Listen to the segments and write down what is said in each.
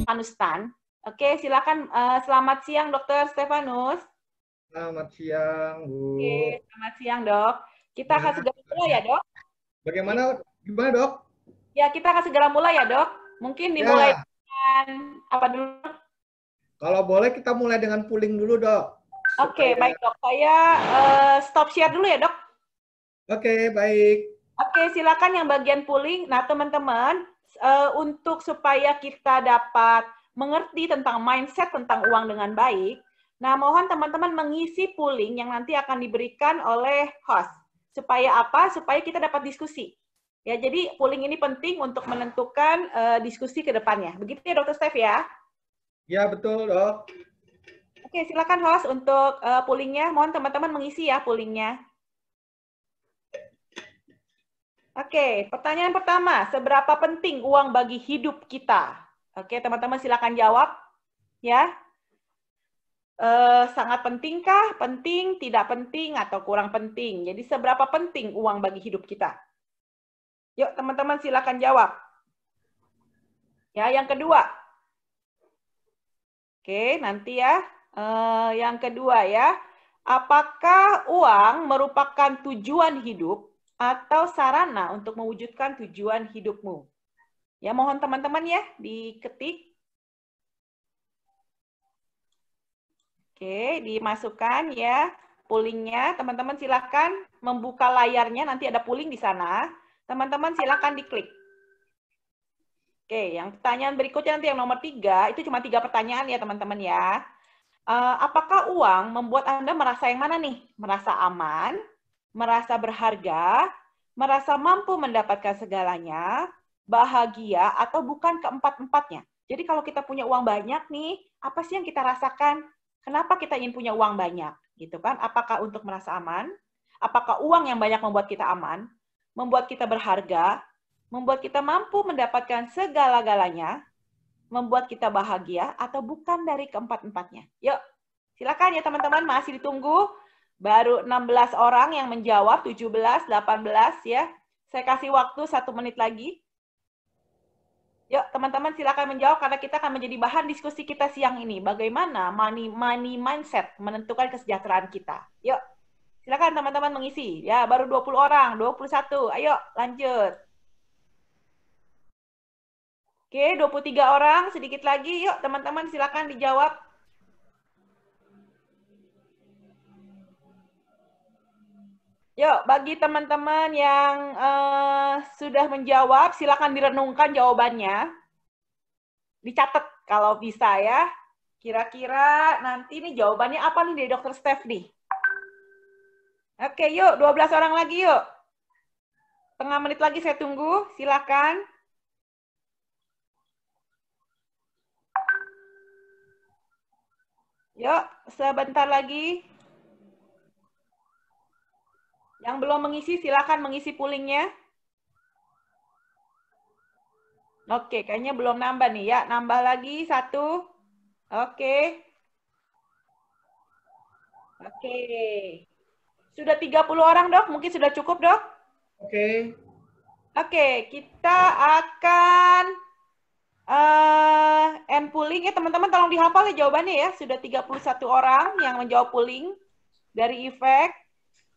Stefanustan. Oke, silakan. Selamat siang, Dokter Stefanus. Selamat siang, Bu. Oke, selamat siang, Dok. Kita akan segera mulai ya, Dok. Bagaimana, gimana, Dok? Ya, kita akan segera mulai ya, Dok. Mungkin dimulai Ya, dengan apa dulu? kalau boleh kita mulai dengan pooling dulu, Dok. Oke, Supaya... baik, Dok. Saya stop share dulu ya, Dok. Oke, baik. Oke, silakan yang bagian pooling. Nah, teman-teman, untuk supaya kita dapat mengerti tentang mindset tentang uang dengan baik, nah mohon teman-teman mengisi pooling yang nanti akan diberikan oleh host. Supaya apa? Supaya kita dapat diskusi. Ya, jadi pooling ini penting untuk menentukan diskusi ke depannya. Begitu ya, Dr. Steph ya? Ya, betul, Dok. Oke, silakan host untuk poolingnya. Mohon teman-teman mengisi ya poolingnya. Oke, pertanyaan pertama, seberapa penting uang bagi hidup kita? Oke, teman-teman silakan jawab, ya. Sangat pentingkah, penting, tidak penting, atau kurang penting? Jadi seberapa penting uang bagi hidup kita? Yuk, teman-teman silakan jawab. Ya, yang kedua. Oke, nanti ya. Yang kedua ya, apakah uang merupakan tujuan hidup atau sarana untuk mewujudkan tujuan hidupmu? Ya, mohon teman-teman ya diketik. Oke, dimasukkan ya poolingnya. Teman-teman silakan membuka layarnya, nanti ada pooling di sana. Teman-teman silakan diklik. Oke, yang pertanyaan berikutnya nanti yang nomor 3, itu cuma 3 pertanyaan ya teman-teman ya. Apakah uang membuat Anda merasa yang mana nih? Merasa aman, merasa berharga, merasa mampu mendapatkan segalanya, bahagia, atau bukan keempat-empatnya? Jadi kalau kita punya uang banyak nih, apa sih yang kita rasakan? Kenapa kita ingin punya uang banyak? Gitu kan? Apakah untuk merasa aman? Apakah uang yang banyak membuat kita aman? Membuat kita berharga? Membuat kita mampu mendapatkan segala-galanya? Membuat kita bahagia, atau bukan dari keempat-empatnya? Yuk, silakan ya teman-teman, masih ditunggu. Baru 16 orang yang menjawab, 17, 18 ya. Saya kasih waktu 1 menit lagi. Yuk, teman-teman silakan menjawab karena kita akan menjadi bahan diskusi kita siang ini. Bagaimana money mindset menentukan kesejahteraan kita. Yuk, silakan teman-teman mengisi. Ya, baru 20 orang, 21. Ayo, lanjut. Oke, 23 orang, sedikit lagi. Yuk, teman-teman silakan dijawab. Yuk, bagi teman-teman yang sudah menjawab, silakan direnungkan jawabannya. Dicatat kalau bisa ya. Kira-kira nanti nih jawabannya apa nih dari Dr. Steph nih? Oke, yuk, 12 orang lagi yuk. Setengah menit lagi saya tunggu, silakan. Yuk, sebentar lagi. Yang belum mengisi, silakan mengisi poolingnya. Oke, kayaknya belum nambah nih ya. Nambah lagi 1. Oke. Oke. Sudah 30 orang, Dok? Mungkin sudah cukup, Dok? Oke. Oke, kita akan end pooling ya teman-teman, tolong dihafal ya jawabannya ya. Sudah 31 orang yang menjawab pooling dari efek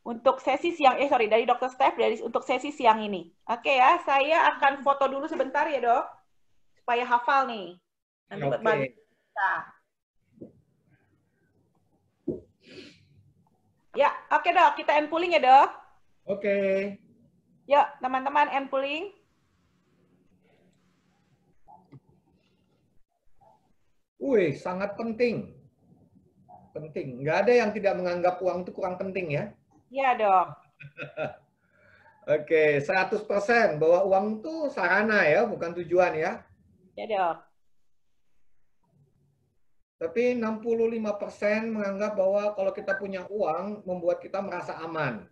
untuk sesi siang, dari Dr. Steph untuk sesi siang ini. Oke ya, saya akan foto dulu sebentar ya dok, supaya hafal nih. Nanti buat bagi kita. Ya, oke dok, kita end pooling ya dok. Oke. Yuk teman-teman end pooling. Wih, sangat penting. Penting. Nggak ada yang tidak menganggap uang itu kurang penting ya. Iya dok. Oke, 100% bahwa uang itu sarana ya, bukan tujuan ya. Ya dok. Tapi 65% menganggap bahwa kalau kita punya uang membuat kita merasa aman.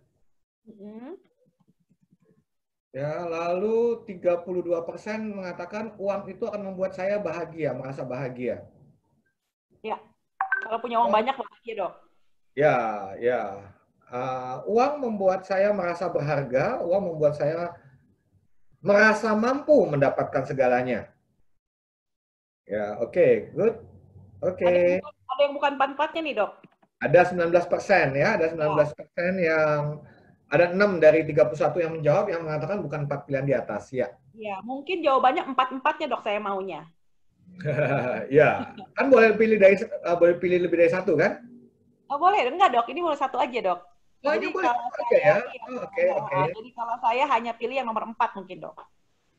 Ya, lalu 32% mengatakan uang itu akan membuat saya bahagia, merasa bahagia. Ya, kalau punya uang banyak bahagia dok. Ya, ya. Uang membuat saya merasa berharga, uang membuat saya merasa mampu mendapatkan segalanya. Ya, oke, good. Oke. Ada yang bukan 4-4-nya nih, Dok. Ada 19% ya, ada Ya. 19% yang ada 6 dari 31 yang menjawab yang mengatakan bukan 4 pilihan di atas ya. Ya, mungkin jawabannya 4-4-nya, Dok, saya maunya. Ya, kan boleh pilih lebih dari satu kan? Oh, boleh. Enggak, Dok. Ini boleh satu aja, Dok. Oh, ini Jadi boleh kalau satu aja saya, ya. iya. Oh, oke, oke. Jadi kalau saya hanya pilih yang nomor 4 mungkin, Dok.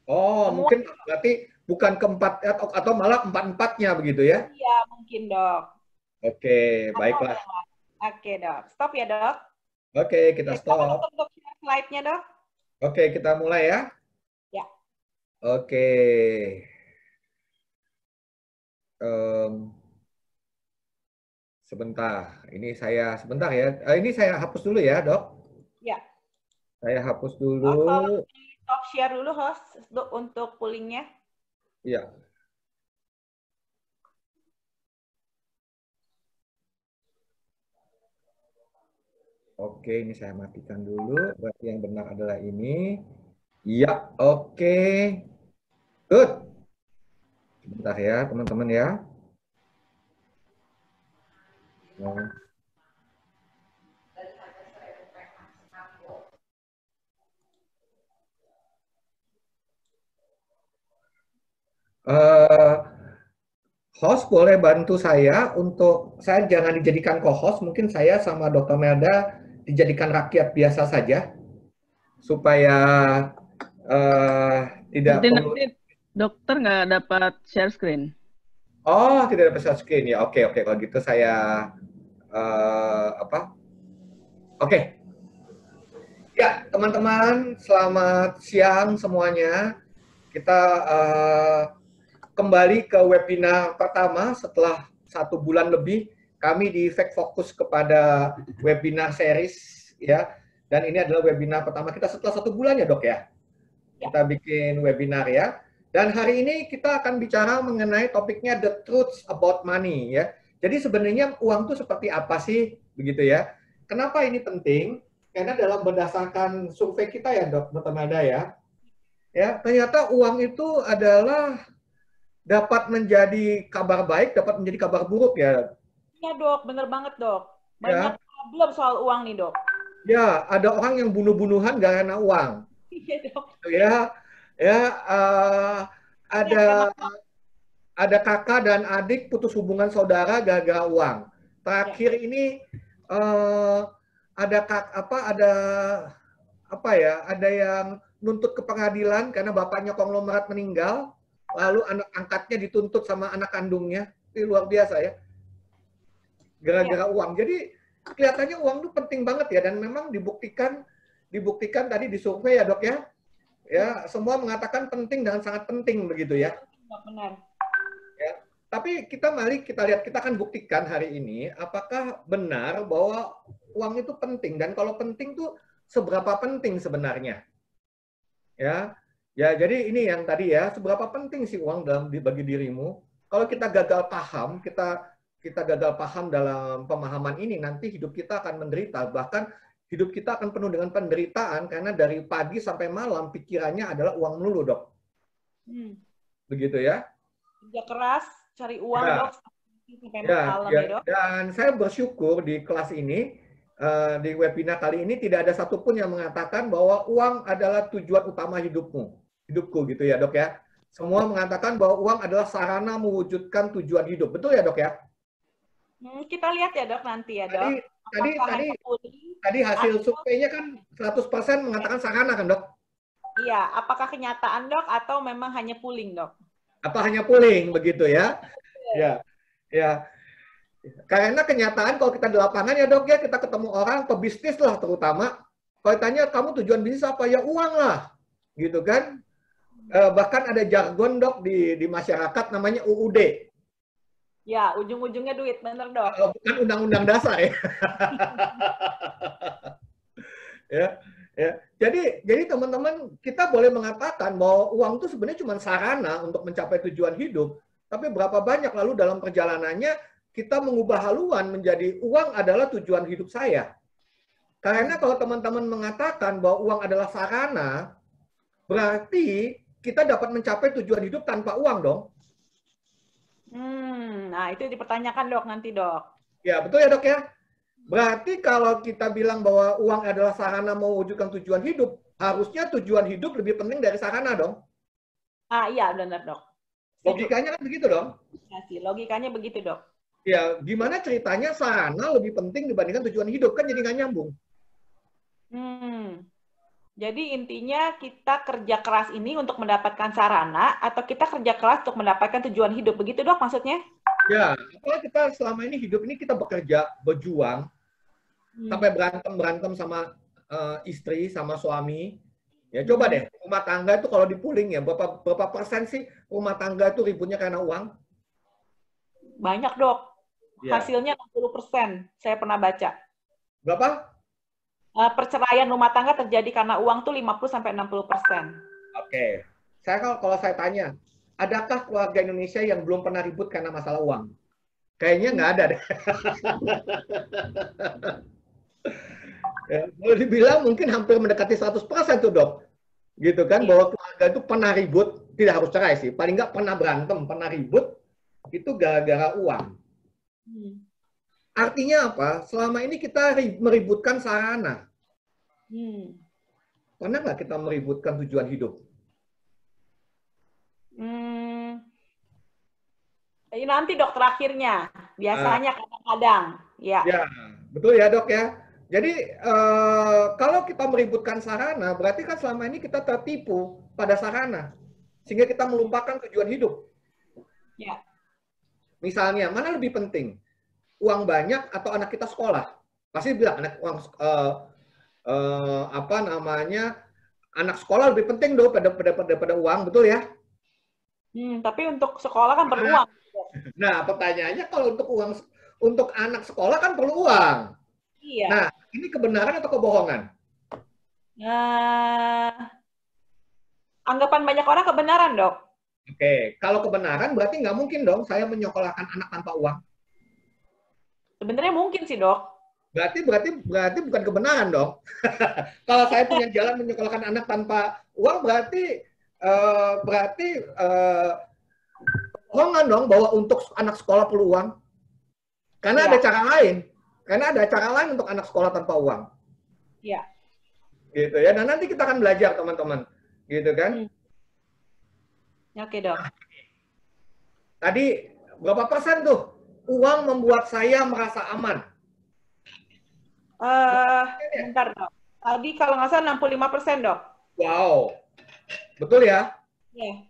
Oh, Semua, mungkin berarti bukan keempat atau malah empat-empatnya begitu ya. iya, mungkin, Dok. Oke, Atau ada baiklah. yang lain. Oke, Dok. Stop ya, Dok. Oke, kita Siapa stop. untuk share slide-nya, Dok? Oke, kita mulai ya. Ya. Oke. Em, sebentar. Ini saya sebentar ya. Ini saya hapus dulu ya, Dok. Ya. Saya hapus dulu. Oh, tolong di stop share dulu, host, untuk pollingnya. Iya. Oke, ini saya matikan dulu. Berarti yang benar adalah ini. Iya, oke. Good. Sebentar ya, teman-teman ya. Nah, eh, host boleh bantu saya untuk saya jangan dijadikan co-host, mungkin saya sama Dr. Melda dijadikan rakyat biasa saja supaya eh, tidak Nanti perlu. nanti dokter nggak dapat share screen. Oh, tidak ada share screen ya. Oke, oke. Kalau gitu saya apa? Oke. Ya, teman-teman, selamat siang semuanya. Kita kembali ke webinar pertama setelah 1 bulan lebih. Kami di Fact Focus kepada webinar series ya. Dan ini adalah webinar pertama kita setelah 1 bulan ya, Dok ya. Kita bikin webinar ya. Dan hari ini kita akan bicara mengenai topiknya the truths about money ya. Jadi sebenarnya uang itu seperti apa sih begitu ya? Kenapa ini penting? Karena dalam berdasarkan survei kita ya, Dr. Nada ya, ternyata uang itu adalah dapat menjadi kabar baik, dapat menjadi kabar buruk ya. Iya, Dok. Bener banget, Dok. Ya, Banyak problem soal uang nih, Dok. ya ada orang yang bunuh-bunuhan karena uang. Iya, Dok. Ya, ya Karena ada kakak dan adik putus hubungan saudara gara-gara uang. Terakhir ini ada ada yang nuntut ke pengadilan karena bapaknya konglomerat meninggal, lalu anak angkatnya dituntut sama anak kandungnya. Ini luar biasa ya. Gara-gara uang. Jadi kelihatannya uang itu penting banget ya, dan memang dibuktikan tadi di survei ya, Dok ya. Ya, semua mengatakan penting dan sangat penting begitu ya. benar. Ya. Tapi mari kita lihat, kita akan buktikan hari ini apakah benar bahwa uang itu penting, dan kalau penting tuh seberapa penting sebenarnya. Ya. Ya, jadi ini yang tadi ya, seberapa penting sih uang bagi dirimu? Kalau kita gagal paham, kita gagal paham dalam pemahaman ini, nanti hidup kita akan menderita, bahkan hidup kita akan penuh dengan penderitaan karena dari pagi sampai malam pikirannya adalah uang melulu, Dok. Begitu ya. Kerja keras, cari uang, Ya. Dok. Sampai malam ya, Dok. Dan saya bersyukur di kelas ini, di webinar kali ini tidak ada satupun yang mengatakan bahwa uang adalah tujuan utama hidupku gitu ya, Dok ya. Semua mengatakan bahwa uang adalah sarana mewujudkan tujuan hidup. Betul ya, Dok ya? Kita lihat ya, Dok, nanti ya, Dok. Tadi hasil surveinya kan 100% mengatakan sarana kan, Dok? Iya, apakah kenyataan, Dok, atau memang hanya pooling, Dok? Atau hanya pooling begitu ya? Ya. Ya. Karena kenyataan kalau kita di lapangan ya, Dok ya, kita ketemu orang pebisnis lah terutama. Kalau ditanya kamu tujuan bisnis apa, ya uang lah, gitu kan? Bahkan ada jargon, Dok, di masyarakat namanya UUD. Ya, ujung-ujungnya duit, bener, Dok. Bukan undang-undang dasar ya. Ya. Jadi teman-teman, kita boleh mengatakan bahwa uang itu sebenarnya cuma sarana untuk mencapai tujuan hidup. Tapi berapa banyak lalu dalam perjalanannya kita mengubah haluan menjadi uang adalah tujuan hidup saya. Karena kalau teman-teman mengatakan bahwa uang adalah sarana, berarti kita dapat mencapai tujuan hidup tanpa uang dong. Nah itu dipertanyakan dok nanti dok. Ya, betul ya dok ya. Berarti kalau kita bilang bahwa uang adalah sarana mewujudkan tujuan hidup, harusnya tujuan hidup lebih penting dari sarana dong. Iya benar dok. Logikanya kan begitu dong. Ya sih, logikanya begitu dok. Ya, gimana ceritanya sarana lebih penting dibandingkan tujuan hidup, kan jadi nggak nyambung. Jadi intinya kita kerja keras ini untuk mendapatkan sarana atau kita kerja keras untuk mendapatkan tujuan hidup, begitu dok maksudnya? Ya, kalau kita selama ini hidup ini kita bekerja, berjuang, sampai berantem sama istri, sama suami. Ya coba deh, rumah tangga itu kalau dipuling ya, berapa persen sih rumah tangga itu ributnya karena uang? Banyak dok. Ya. Hasilnya 60%, saya pernah baca. Berapa? Perceraian rumah tangga terjadi karena uang tuh 50-60%. Oke. Kalau saya tanya, adakah keluarga Indonesia yang belum pernah ribut karena masalah uang? Kayaknya nggak ada deh. Ya, boleh dibilang mungkin hampir mendekati 100% tuh dok. Gitu kan, bahwa keluarga itu pernah ribut, tidak harus cerai sih, paling nggak pernah berantem, pernah ribut, itu gara-gara uang. Artinya apa? Selama ini kita meributkan sarana. Pernah nggak kita meributkan tujuan hidup? Nanti dok terakhirnya. Biasanya kadang-kadang. Ya, betul ya dok ya. Jadi kalau kita meributkan sarana, berarti kan selama ini kita tertipu pada sarana. Sehingga kita melupakan tujuan hidup. Ya. Misalnya, mana lebih penting? Uang banyak atau anak kita sekolah? Pasti bilang anak sekolah lebih penting dong pada uang, betul ya? Tapi untuk sekolah kan perlu uang. Nah, pertanyaannya kalau untuk anak sekolah kan perlu uang. Iya. Nah, ini kebenaran atau kebohongan? Anggapan banyak orang kebenaran, dok. Oke, kalau kebenaran berarti nggak mungkin dong saya menyekolahkan anak tanpa uang. Sebenarnya mungkin sih, dok. Berarti bukan kebenaran dong. Kalau saya punya jalan menyekolahkan anak tanpa uang berarti bohongan dong bahwa untuk anak sekolah perlu uang. Karena ada cara lain. Karena ada cara lain untuk anak sekolah tanpa uang. Iya. Gitu ya. Nah, nanti kita akan belajar teman-teman. Gitu kan? Oke, dok. Tadi berapa persen tuh uang membuat saya merasa aman? Bentar, dok. Tadi kalau nggak salah 65%, dok. Wow. Betul ya? Iya.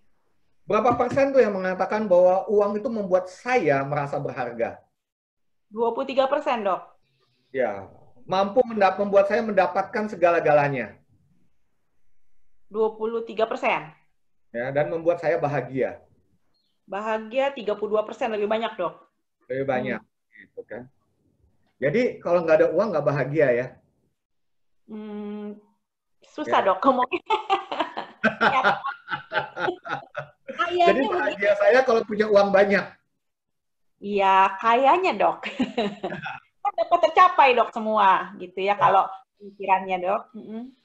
Berapa persen tuh yang mengatakan bahwa uang itu membuat saya merasa berharga? 23%, dok. Ya. Mampu membuat saya mendapatkan segala-galanya. 23%. Ya, dan membuat saya bahagia. Bahagia 32%, lebih banyak, dok. Lebih banyak. Gitu kan. Jadi kalau nggak ada uang nggak bahagia ya? Susah ya. Dok ngomongnya. Jadi bahagia saya kalau punya uang banyak. Iya, kayaknya dok. Kan dapat tercapai dok semua, gitu ya kalau pikirannya dok.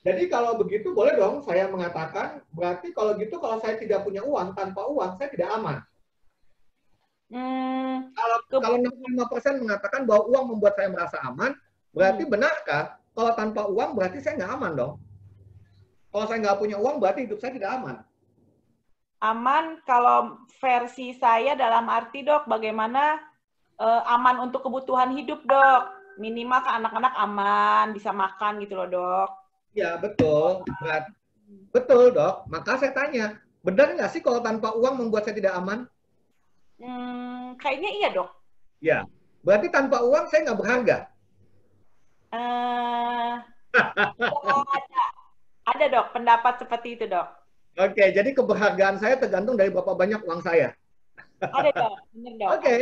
Jadi kalau begitu boleh dong saya mengatakan, berarti kalau gitu kalau saya tidak punya uang, tanpa uang saya tidak aman. Kalau 65% mengatakan bahwa uang membuat saya merasa aman, berarti benarkah kalau tanpa uang berarti saya nggak aman dong? Kalau saya nggak punya uang berarti hidup saya tidak aman. Aman kalau versi saya dalam arti dok, bagaimana aman untuk kebutuhan hidup dok. Minimal ke anak-anak aman, bisa makan gitu loh dok. Ya betul, betul dok. Maka saya tanya, benar nggak sih kalau tanpa uang membuat saya tidak aman? Kayaknya iya dok. Ya, berarti tanpa uang saya nggak berharga. Ada dok, pendapat seperti itu dok. Oke, jadi keberhargaan saya tergantung dari berapa banyak uang saya. Ada dok, benar dok. Oke.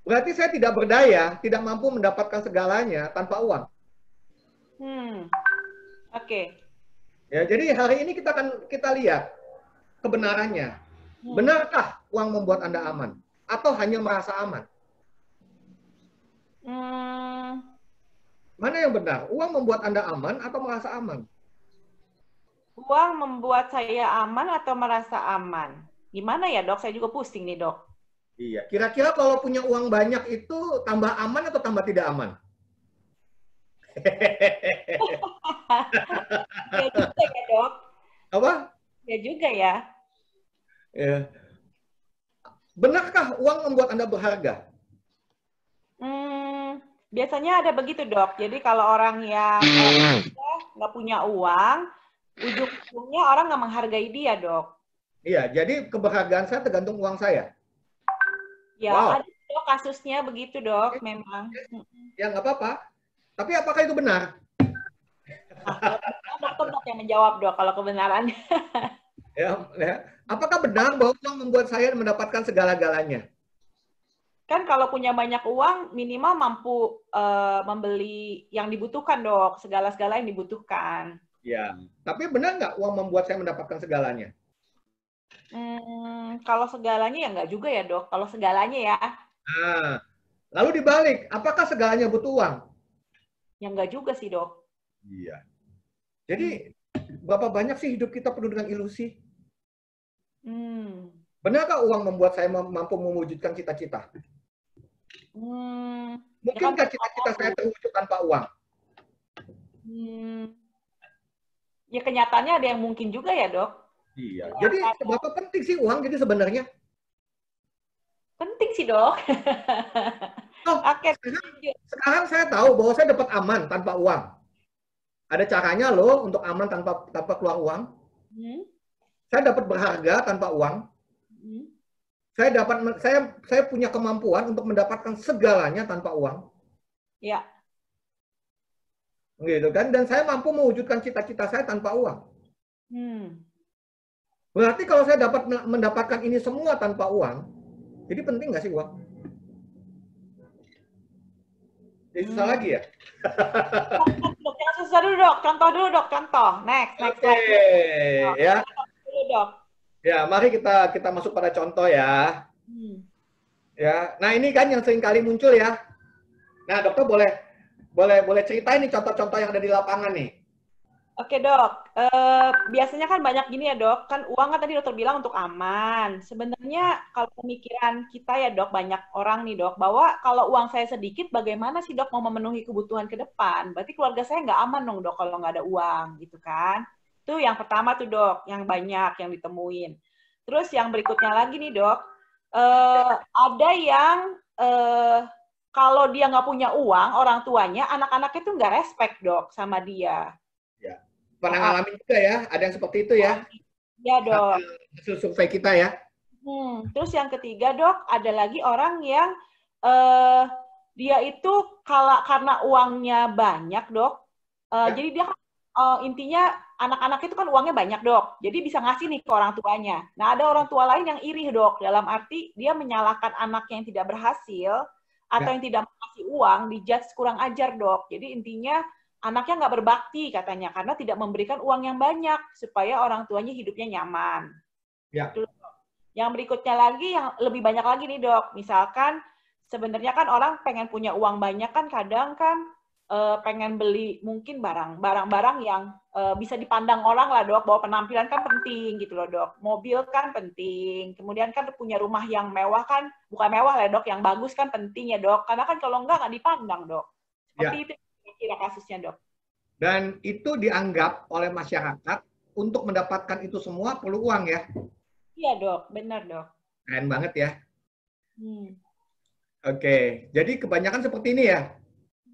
Berarti saya tidak berdaya, tidak mampu mendapatkan segalanya tanpa uang. Oke. Ya, jadi hari ini kita lihat kebenarannya. Benarkah uang membuat Anda aman? Atau hanya merasa aman? Mana yang benar? Uang membuat Anda aman atau merasa aman? Uang membuat saya aman atau merasa aman? Gimana ya dok? Saya juga pusing nih dok. Iya. Kira-kira kalau punya uang banyak itu tambah aman atau tambah tidak aman? Ya juga ya dok. Apa? Ya juga ya. Ya. Benarkah uang membuat Anda berharga? Biasanya ada begitu dok. Jadi kalau orang yang nggak punya uang, ujung-ujungnya orang nggak menghargai dia dok. Iya, jadi keberhargaan saya tergantung uang saya. Ya Wow. ada dok kasusnya begitu dok, memang. Ya nggak apa-apa. Tapi apakah itu benar? Nah, kalau dokter dok yang menjawab dok kalau kebenarannya. Ya. Apakah benar bahwa uang membuat saya mendapatkan segala-galanya? Kan kalau punya banyak uang, minimal mampu membeli yang dibutuhkan dok, segala-segala yang dibutuhkan. Ya. Tapi benar nggak uang membuat saya mendapatkan segalanya? Kalau segalanya ya nggak juga ya dok. Kalau segalanya ya. Nah, lalu dibalik, apakah segalanya butuh uang? Ya nggak juga sih dok. Iya. Jadi berapa banyak sih hidup kita penuh dengan ilusi? Benarkah uang membuat saya mampu mewujudkan cita-cita? Mungkinkah cita-cita saya terwujud tanpa uang? Ya kenyataannya ada yang mungkin juga ya dok. Iya. Jadi seberapa penting sih uang jadi sebenarnya? Penting sih dok. Oh, Oke. Sekarang saya tahu bahwa saya dapat aman tanpa uang. Ada caranya loh untuk aman tanpa keluar uang. Saya dapat berharga tanpa uang. Saya punya kemampuan untuk mendapatkan segalanya tanpa uang. Ya. Gitu kan? Dan saya mampu mewujudkan cita-cita saya tanpa uang. Berarti kalau saya dapat mendapatkan ini semua tanpa uang, jadi penting nggak sih uang? Jadi susah lagi ya? Jangan susah dulu dok. Contoh dulu dok. Contoh. Next. Oke. Ya. Dulu dok. Ya, mari kita masuk pada contoh ya. Ya. Nah ini kan yang sering kali muncul ya. Nah dokter boleh ceritain nih contoh-contoh yang ada di lapangan nih. Oke dok, biasanya kan banyak gini ya dok, kan uang kan tadi dokter bilang untuk aman. Sebenarnya kalau pemikiran kita ya dok, banyak orang nih dok, bahwa kalau uang saya sedikit, bagaimana sih dok mau memenuhi kebutuhan ke depan? Berarti keluarga saya nggak aman dong dok kalau nggak ada uang gitu kan. Itu yang pertama tuh dok, yang banyak yang ditemuin. Terus yang berikutnya lagi nih dok, ada yang kalau dia nggak punya uang, orang tuanya, anak-anaknya tuh nggak respect dok sama dia. Ya. Pernah ngalamin juga ya, ada yang seperti itu ya. Ya dok. Hasil survei kita ya. Terus yang ketiga dok, ada lagi orang yang dia itu karena uangnya banyak dok, jadi dia intinya anak-anak itu kan uangnya banyak dok, jadi bisa ngasih nih ke orang tuanya. Nah ada orang tua lain yang iri dok, dalam arti dia menyalahkan anaknya yang tidak berhasil atau yang tidak mengasih uang, dijudge kurang ajar dok. Jadi intinya anaknya nggak berbakti katanya karena tidak memberikan uang yang banyak supaya orang tuanya hidupnya nyaman. Ya. Yang berikutnya lagi yang lebih banyak lagi nih dok, misalkan sebenarnya kan orang pengen punya uang banyak kan kadang kan pengen beli mungkin barang-barang yang bisa dipandang orang lah dok, bahwa penampilan kan penting gitu loh dok, mobil kan penting, kemudian kan punya rumah yang mewah kan, bukan mewah lah dok, yang bagus kan penting ya dok, karena kan kalau nggak dipandang dok. Seperti itu kira kasusnya dok. Dan itu dianggap oleh masyarakat untuk mendapatkan itu semua perlu uang ya? Iya dok, benar dok. Keren banget ya. Oke, jadi kebanyakan seperti ini ya?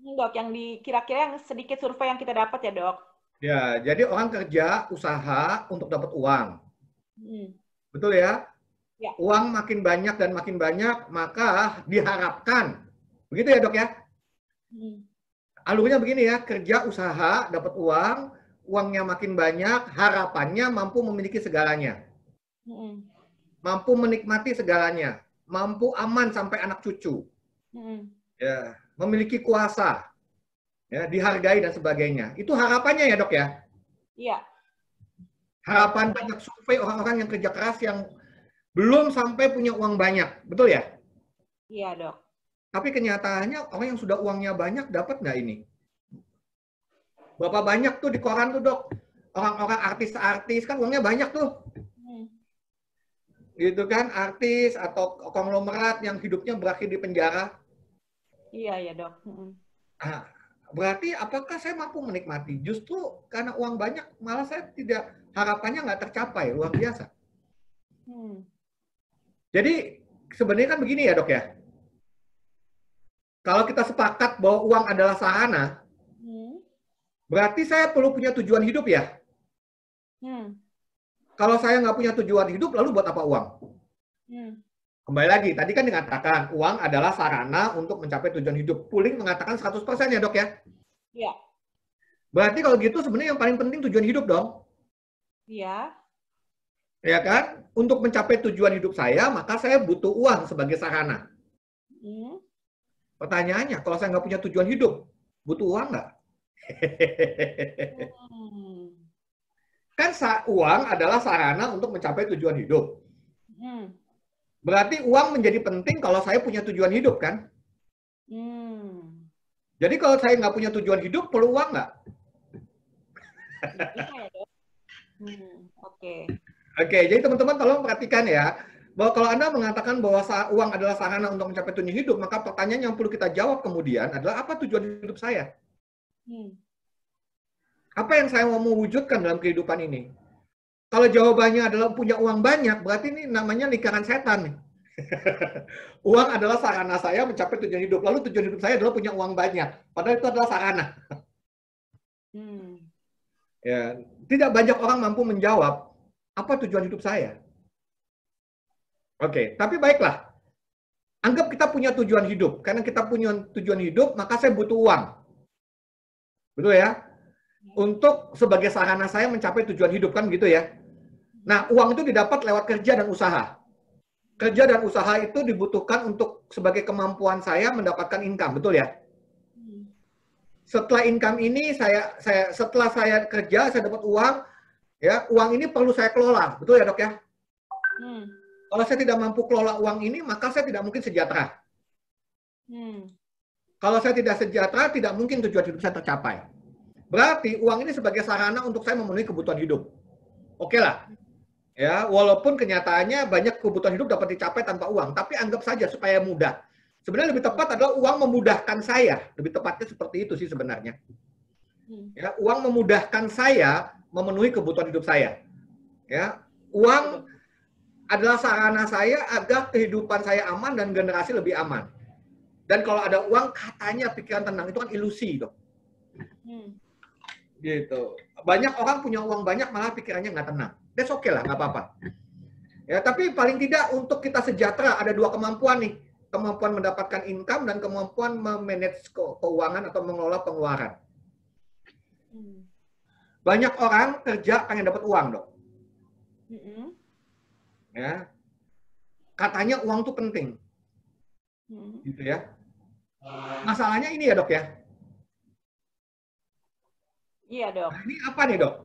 Dok, yang kira-kira yang sedikit survei yang kita dapat ya dok. Ya, jadi orang kerja, usaha untuk dapat uang. Betul ya? Ya. Uang makin banyak dan makin banyak, maka diharapkan. Begitu ya dok ya? Alurnya begini ya, kerja, usaha, dapat uang, uangnya makin banyak, harapannya mampu memiliki segalanya. Mampu menikmati segalanya. Mampu aman sampai anak cucu. Ya, memiliki kuasa. Ya, dihargai dan sebagainya. Itu harapannya ya dok ya? Iya. Harapan banyak survei orang-orang yang kerja keras yang belum sampai punya uang banyak. Betul ya? Iya dok. Tapi kenyataannya orang yang sudah uangnya banyak dapat nggak ini? Berapa banyak tuh di koran tuh dok? Orang-orang artis-artis kan uangnya banyak tuh. gitu kan, artis atau konglomerat yang hidupnya berakhir di penjara. Iya, ya dok. Ah, berarti apakah saya mampu menikmati? Justru karena uang banyak, malah saya tidak, harapannya nggak tercapai, luar biasa. Jadi sebenarnya kan begini ya dok ya, kalau kita sepakat bahwa uang adalah sarana, berarti saya perlu punya tujuan hidup ya. Kalau saya nggak punya tujuan hidup, lalu buat apa uang? Kembali lagi, tadi kan dikatakan uang adalah sarana untuk mencapai tujuan hidup. Puling mengatakan 100% ya dok ya? Iya. Berarti kalau gitu sebenarnya yang paling penting tujuan hidup dong. Iya. Ya kan? Untuk mencapai tujuan hidup saya, maka saya butuh uang sebagai sarana. Pertanyaannya, kalau saya nggak punya tujuan hidup, butuh uang nggak? Kan uang adalah sarana untuk mencapai tujuan hidup. Berarti uang menjadi penting kalau saya punya tujuan hidup kan? Jadi kalau saya nggak punya tujuan hidup, perlu uang nggak? Oke, jadi teman-teman tolong perhatikan ya, bahwa kalau Anda mengatakan bahwa uang adalah sarana untuk mencapai tujuan hidup, maka pertanyaan yang perlu kita jawab kemudian adalah apa tujuan hidup saya? Apa yang saya mau mewujudkan dalam kehidupan ini? Kalau jawabannya adalah punya uang banyak, berarti ini namanya lingkaran setan. Uang adalah sarana saya mencapai tujuan hidup. Lalu tujuan hidup saya adalah punya uang banyak. Padahal itu adalah sarana. Ya, tidak banyak orang mampu menjawab apa tujuan hidup saya. Oke, tapi baiklah. Anggap kita punya tujuan hidup. Karena kita punya tujuan hidup, maka saya butuh uang. Betul ya? Untuk sebagai sarana saya mencapai tujuan hidup, kan gitu ya. Nah, uang itu didapat lewat kerja dan usaha. Kerja dan usaha itu dibutuhkan untuk sebagai kemampuan saya mendapatkan income, betul ya? Setelah income ini setelah saya kerja, saya dapat uang, ya, uang ini perlu saya kelola, betul ya, Dok ya? Kalau saya tidak mampu kelola uang ini, maka saya tidak mungkin sejahtera. Kalau saya tidak sejahtera, tidak mungkin tujuan hidup saya tercapai. Berarti uang ini sebagai sarana untuk saya memenuhi kebutuhan hidup. Oke lah. Ya, walaupun kenyataannya banyak kebutuhan hidup dapat dicapai tanpa uang, tapi anggap saja supaya mudah. Sebenarnya lebih tepat adalah uang memudahkan saya. Lebih tepatnya seperti itu sih sebenarnya. Ya, uang memudahkan saya memenuhi kebutuhan hidup saya. Ya, uang adalah sarana saya agar kehidupan saya aman dan generasi lebih aman. Dan kalau ada uang, katanya pikiran tenang, itu kan ilusi, dok. Gitu. Banyak orang punya uang banyak, malah pikirannya nggak tenang. That's okay lah, nggak apa-apa. Ya, tapi paling tidak untuk kita sejahtera ada dua kemampuan nih. Kemampuan mendapatkan income dan kemampuan memanage keuangan atau mengelola pengeluaran. Banyak orang kerja pengen dapat uang, dok. Ya, katanya uang tuh penting, gitu ya. Masalahnya ini ya, dok ya. Iya, dok. Nah, ini apa nih, dok?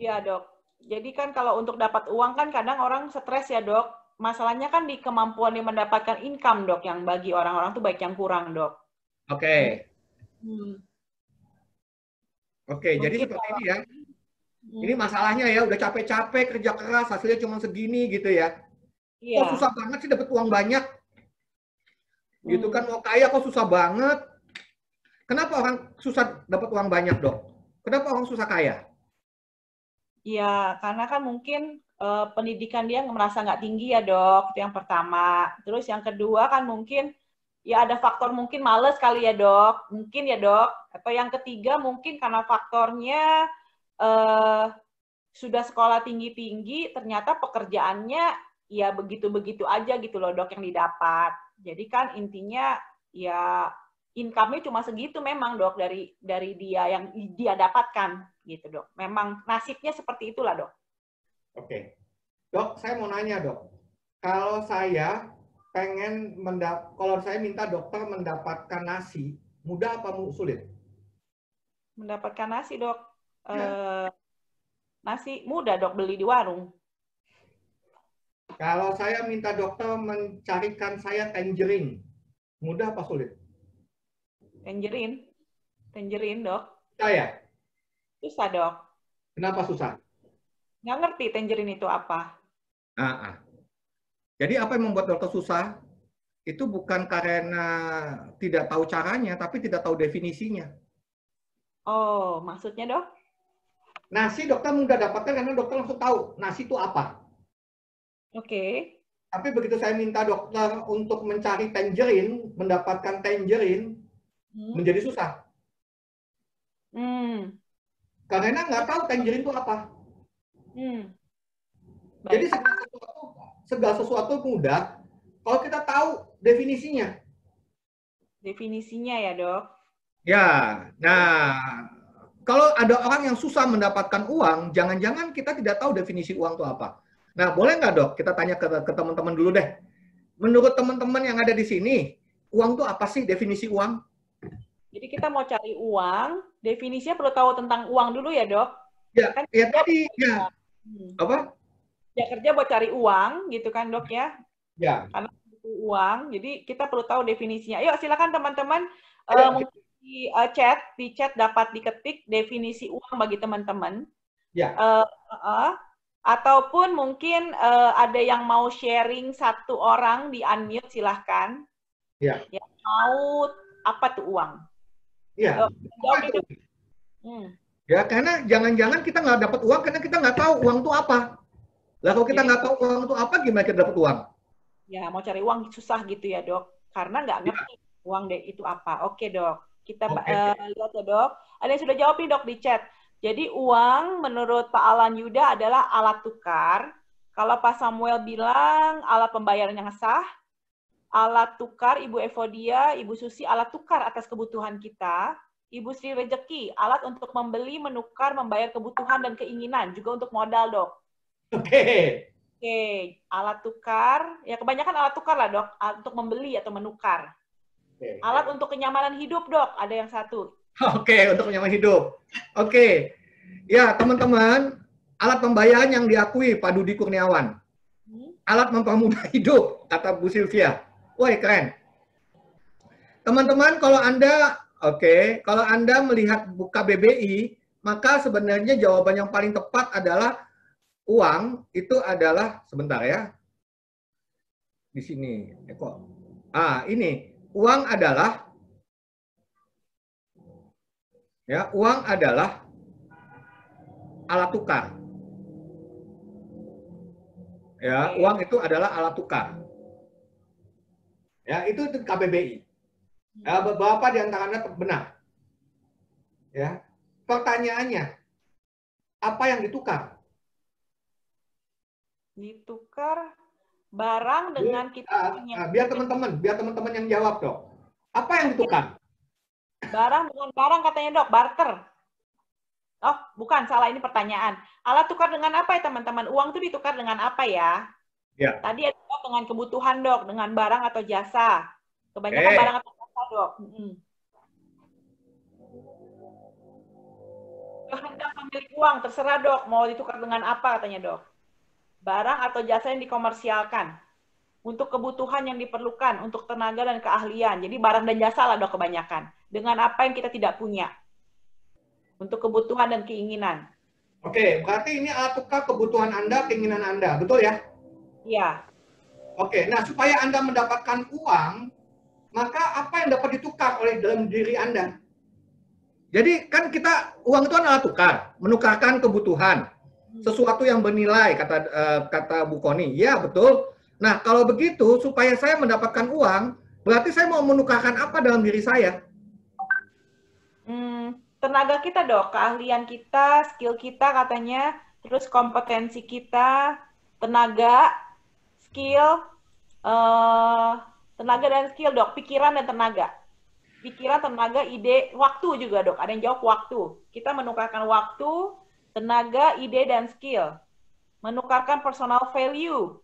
Iya, dok. Jadi kan kalau untuk dapat uang kan kadang orang stres ya, dok. Masalahnya kan di kemampuan dia mendapatkan income, dok, yang bagi orang-orang tuh baik yang kurang, dok. Oke. Oke, jadi seperti ini ya. Ini masalahnya ya, udah capek-capek kerja keras, hasilnya cuma segini gitu ya. Iya. Kok susah banget sih dapat uang banyak? Gitu kan, mau kaya kok susah banget. Kenapa orang susah dapat uang banyak, dok? Kenapa orang susah kaya? Ya, karena kan mungkin pendidikan dia merasa nggak tinggi ya, dok. Itu yang pertama. Terus yang kedua kan mungkin ya ada faktor mungkin males kali ya, dok. Mungkin ya, dok. Atau yang ketiga mungkin karena faktornya sudah sekolah tinggi-tinggi, ternyata pekerjaannya ya begitu-begitu aja gitu loh, dok, yang didapat. Jadi kan intinya ya income-nya cuma segitu memang, dok, dari dia yang dia dapatkan gitu, dok. Memang nasibnya seperti itulah, dok. Oke. Dok, saya mau nanya, dok. Kalau saya kalau saya minta dokter mendapatkan nasi, mudah apa sulit? Mendapatkan nasi, dok. Nasi mudah, dok, beli di warung. Kalau saya minta dokter mencarikan saya tangerine, mudah apa sulit? Tangerine, dok. Saya? Susah, dok. Kenapa susah? Nggak ngerti tangerine itu apa. Nah, jadi apa yang membuat dokter susah? Itu bukan karena tidak tahu caranya, tapi tidak tahu definisinya. Oh, maksudnya dok? Nasi dokter mudah dapatkan karena dokter langsung tahu nasi itu apa. Oke. Tapi begitu saya minta dokter untuk mencari tangerine, mendapatkan tangerine, menjadi susah. Karena nggak tahu tangerine itu apa. Jadi segala sesuatu mudah kalau kita tahu definisinya. Definisinya ya dok? Ya, nah kalau ada orang yang susah mendapatkan uang, jangan-jangan kita tidak tahu definisi uang itu apa. Nah, boleh nggak dok, kita tanya ke teman-teman dulu deh. Menurut teman-teman yang ada di sini, uang itu apa sih definisi uang? Jadi kita mau cari uang, definisinya perlu tahu tentang uang dulu ya dok? Ya, kan ya tadi, ya. Apa? Ya kerja buat cari uang, gitu kan dok ya? Ya. Karena butuh uang, jadi kita perlu tahu definisinya. Ayo silakan teman-teman, mungkin di chat dapat diketik definisi uang bagi teman-teman. Ya. Ataupun mungkin ada yang mau sharing satu orang di unmute, silahkan. Ya. Yang mau apa tuh uang? Ya. Ya, karena jangan-jangan kita nggak dapat uang karena kita nggak tahu uang itu apa. Lah kalau kita nggak tahu uang itu apa, gimana kita dapat uang? Ya, mau cari uang susah gitu ya dok, karena nggak ngerti uang itu apa. Oke dok, kita lihat ya dok. Ada yang sudah jawab nih dok di chat. Jadi uang menurut Pak Alan Yuda adalah alat tukar. Kalau Pak Samuel bilang alat pembayaran yang sah, alat tukar Ibu Evodia, Ibu Susi alat tukar atas kebutuhan kita. Ibu Sri Rejeki, alat untuk membeli, menukar, membayar kebutuhan dan keinginan, juga untuk modal dok. Oke, alat tukar, ya kebanyakan alat tukar lah dok, untuk membeli atau menukar. Alat untuk kenyamanan hidup dok, ada yang satu. Untuk kenyamanan hidup. Ya teman-teman, alat pembayaran yang diakui Pak Dudi Kurniawan. Alat mempermudah hidup, kata Bu Sylvia. Wah keren. Teman-teman, kalau Anda melihat buka BBI, maka sebenarnya jawaban yang paling tepat adalah uang itu adalah, sebentar ya, di sini, ini uang adalah, ya, uang adalah alat tukar, ya, uang itu adalah alat tukar, ya, itu KBBI, ya, beberapa di antara Anda benar, ya, pertanyaannya, apa yang ditukar? Ditukar barang dengan kita punya. Biar teman-teman yang jawab dok. Apa yang ditukar? Barang dengan barang katanya dok, barter. Oh, bukan, salah, ini pertanyaan. Alat tukar dengan apa ya teman-teman? Uang itu ditukar dengan apa ya? Ya. Tadi ada dengan kebutuhan dok, dengan barang atau jasa. Kebanyakan barang atau jasa dok. Kehendak pemilik uang, terserah dok, mau ditukar dengan apa katanya dok. Barang atau jasa yang dikomersialkan untuk kebutuhan yang diperlukan, untuk tenaga dan keahlian. Jadi barang dan jasa lah dok kebanyakan. Dengan apa yang kita tidak punya. Untuk kebutuhan dan keinginan. Oke, berarti ini alat tukar kebutuhan Anda, keinginan Anda. Betul ya? Iya. Oke, nah supaya Anda mendapatkan uang, maka apa yang dapat ditukar oleh dalam diri Anda? Jadi kan uang itu kan alat tukar, menukarkan kebutuhan. Sesuatu yang bernilai, kata Bu Koni. Ya, betul. Nah, kalau begitu, supaya saya mendapatkan uang, berarti saya mau menukarkan apa dalam diri saya? Tenaga kita, dok. Keahlian kita, skill kita katanya, terus kompetensi kita, tenaga, skill, tenaga dan skill, dok. Pikiran dan tenaga. Pikiran, tenaga, ide, waktu juga, dok. Ada yang jawab waktu. Kita menukarkan waktu, tenaga, ide, dan skill. Menukarkan personal value.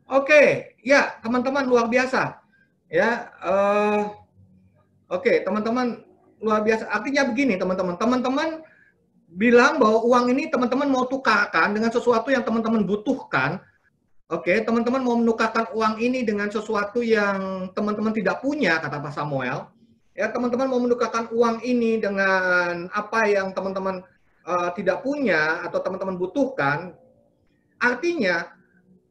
Oke, ya teman-teman luar biasa. Ya, teman-teman luar biasa. Artinya begini teman-teman. Teman-teman bilang bahwa uang ini teman-teman mau tukarkan dengan sesuatu yang teman-teman butuhkan. Teman-teman mau menukarkan uang ini dengan sesuatu yang teman-teman tidak punya, kata Pak Samuel. Ya, teman-teman mau menukarkan uang ini dengan apa yang teman-teman tidak punya atau teman-teman butuhkan. Artinya,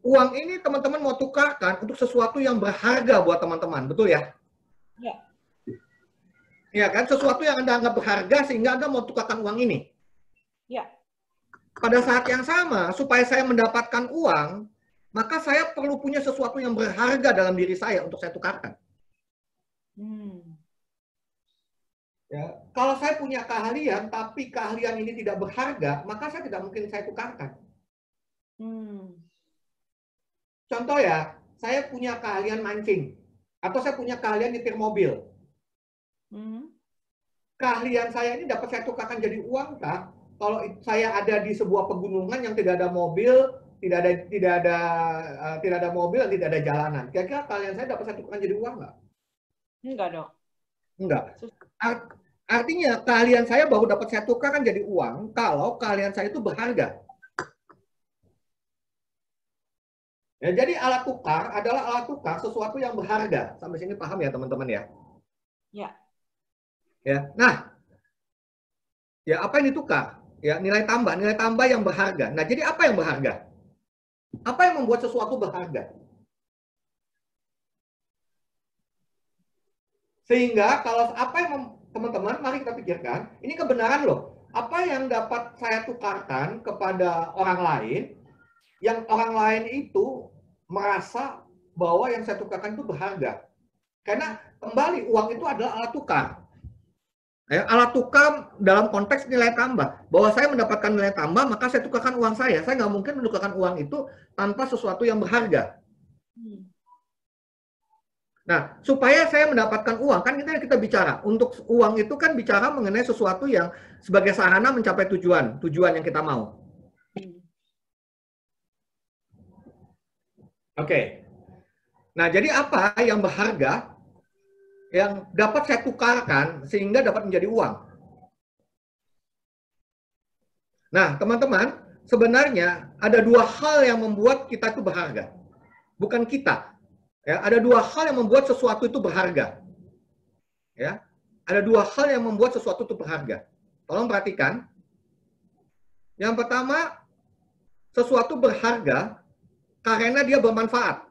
uang ini teman-teman mau tukarkan untuk sesuatu yang berharga buat teman-teman, betul ya? Ya. Ya kan, sesuatu yang Anda anggap berharga sehingga Anda mau tukarkan uang ini. Ya. Pada saat yang sama, supaya saya mendapatkan uang, maka saya perlu punya sesuatu yang berharga dalam diri saya untuk saya tukarkan. Ya, kalau saya punya keahlian, tapi keahlian ini tidak berharga, maka saya tidak mungkin saya tukarkan. Contoh ya, saya punya keahlian mancing, atau saya punya keahlian nyetir mobil. Keahlian saya ini dapat saya tukarkan jadi uang kah? Kalau saya ada di sebuah pegunungan yang tidak ada mobil, tidak ada mobil dan tidak ada jalanan. Kira-kira keahlian saya dapat saya tukarkan jadi uang nggak? Enggak, Dok. Enggak. Artinya keahlian saya baru dapat saya tukarkan jadi uang kalau keahlian saya itu berharga. Ya, jadi alat tukar adalah alat tukar sesuatu yang berharga. Sampai sini paham ya teman-teman ya? Ya. Ya. Nah, ya apa yang ditukar? Ya, nilai tambah yang berharga. Nah, jadi apa yang berharga? Apa yang membuat sesuatu berharga? Sehingga kalau apa yang teman-teman, mari kita pikirkan, ini kebenaran loh. Apa yang dapat saya tukarkan kepada orang lain, yang orang lain itu merasa bahwa yang saya tukarkan itu berharga. Karena kembali, uang itu adalah alat tukar. Ya, alat tukar dalam konteks nilai tambah. Bahwa saya mendapatkan nilai tambah, maka saya tukarkan uang saya. Saya nggak mungkin menukarkan uang itu tanpa sesuatu yang berharga. Nah, supaya saya mendapatkan uang, kan kita bicara. Untuk uang itu kan bicara mengenai sesuatu yang sebagai sarana mencapai tujuan yang kita mau. Oke. Nah, jadi apa yang berharga yang dapat saya tukarkan sehingga dapat menjadi uang? Nah, teman-teman, sebenarnya ada dua hal yang membuat kita itu berharga. Bukan kita. Ya, ada dua hal yang membuat sesuatu itu berharga. Ya, ada dua hal yang membuat sesuatu itu berharga. Tolong perhatikan. Yang pertama, sesuatu berharga karena dia bermanfaat.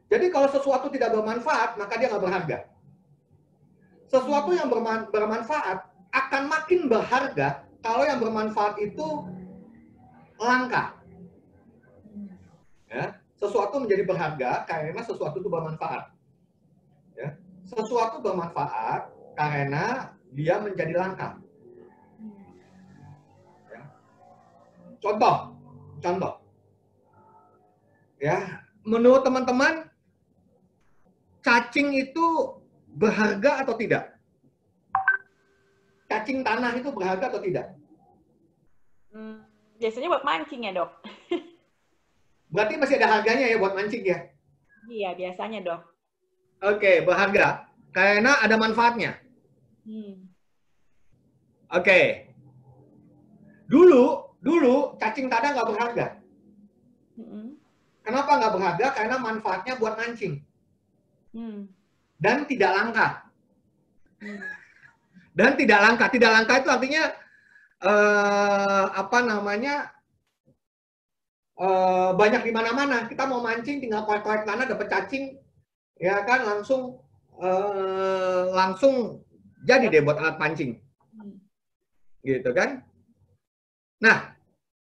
Jadi kalau sesuatu tidak bermanfaat, maka dia nggak berharga. Sesuatu yang bermanfaat akan makin berharga kalau yang bermanfaat itu langka. Ya, sesuatu menjadi berharga karena sesuatu itu bermanfaat. Ya, sesuatu bermanfaat karena dia menjadi langka. Ya. Contoh. Ya, menurut teman-teman, cacing itu berharga atau tidak? Cacing tanah itu berharga atau tidak? Biasanya buat mancing ya, Dok. Berarti masih ada harganya ya buat mancing ya? Iya, biasanya, Dok. Oke, berharga. Karena ada manfaatnya. Oke. Dulu cacing tanah nggak berharga. Kenapa nggak berharga? Karena manfaatnya buat mancing. Dan tidak langka. Dan tidak langka. Tidak langka itu artinya banyak di mana-mana. Kita mau mancing, tinggal korek-korek tanah, dapat cacing, ya kan langsung jadi deh buat alat pancing, gitu kan? Nah,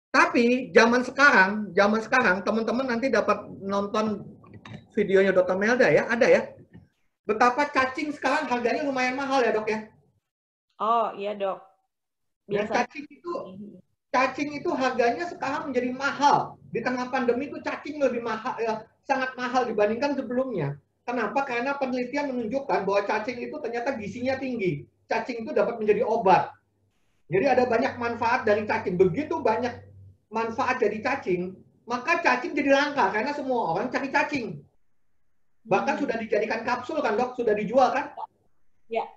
tapi zaman sekarang teman-teman nanti dapat nonton videonya Dr. Melda ya, ada ya. Betapa cacing sekarang harganya lumayan mahal ya dok ya. Oh iya dok. Dan cacing itu harganya sekarang menjadi mahal. Di tengah pandemi itu cacing lebih mahal, ya, sangat mahal dibandingkan sebelumnya. Kenapa? Karena penelitian menunjukkan bahwa cacing itu ternyata gizinya tinggi. Cacing itu dapat menjadi obat. Jadi ada banyak manfaat dari cacing. Begitu banyak manfaat dari cacing, maka cacing jadi langka karena semua orang cari cacing. Bahkan sudah dijadikan kapsul kan dok, sudah dijual kan? Ya.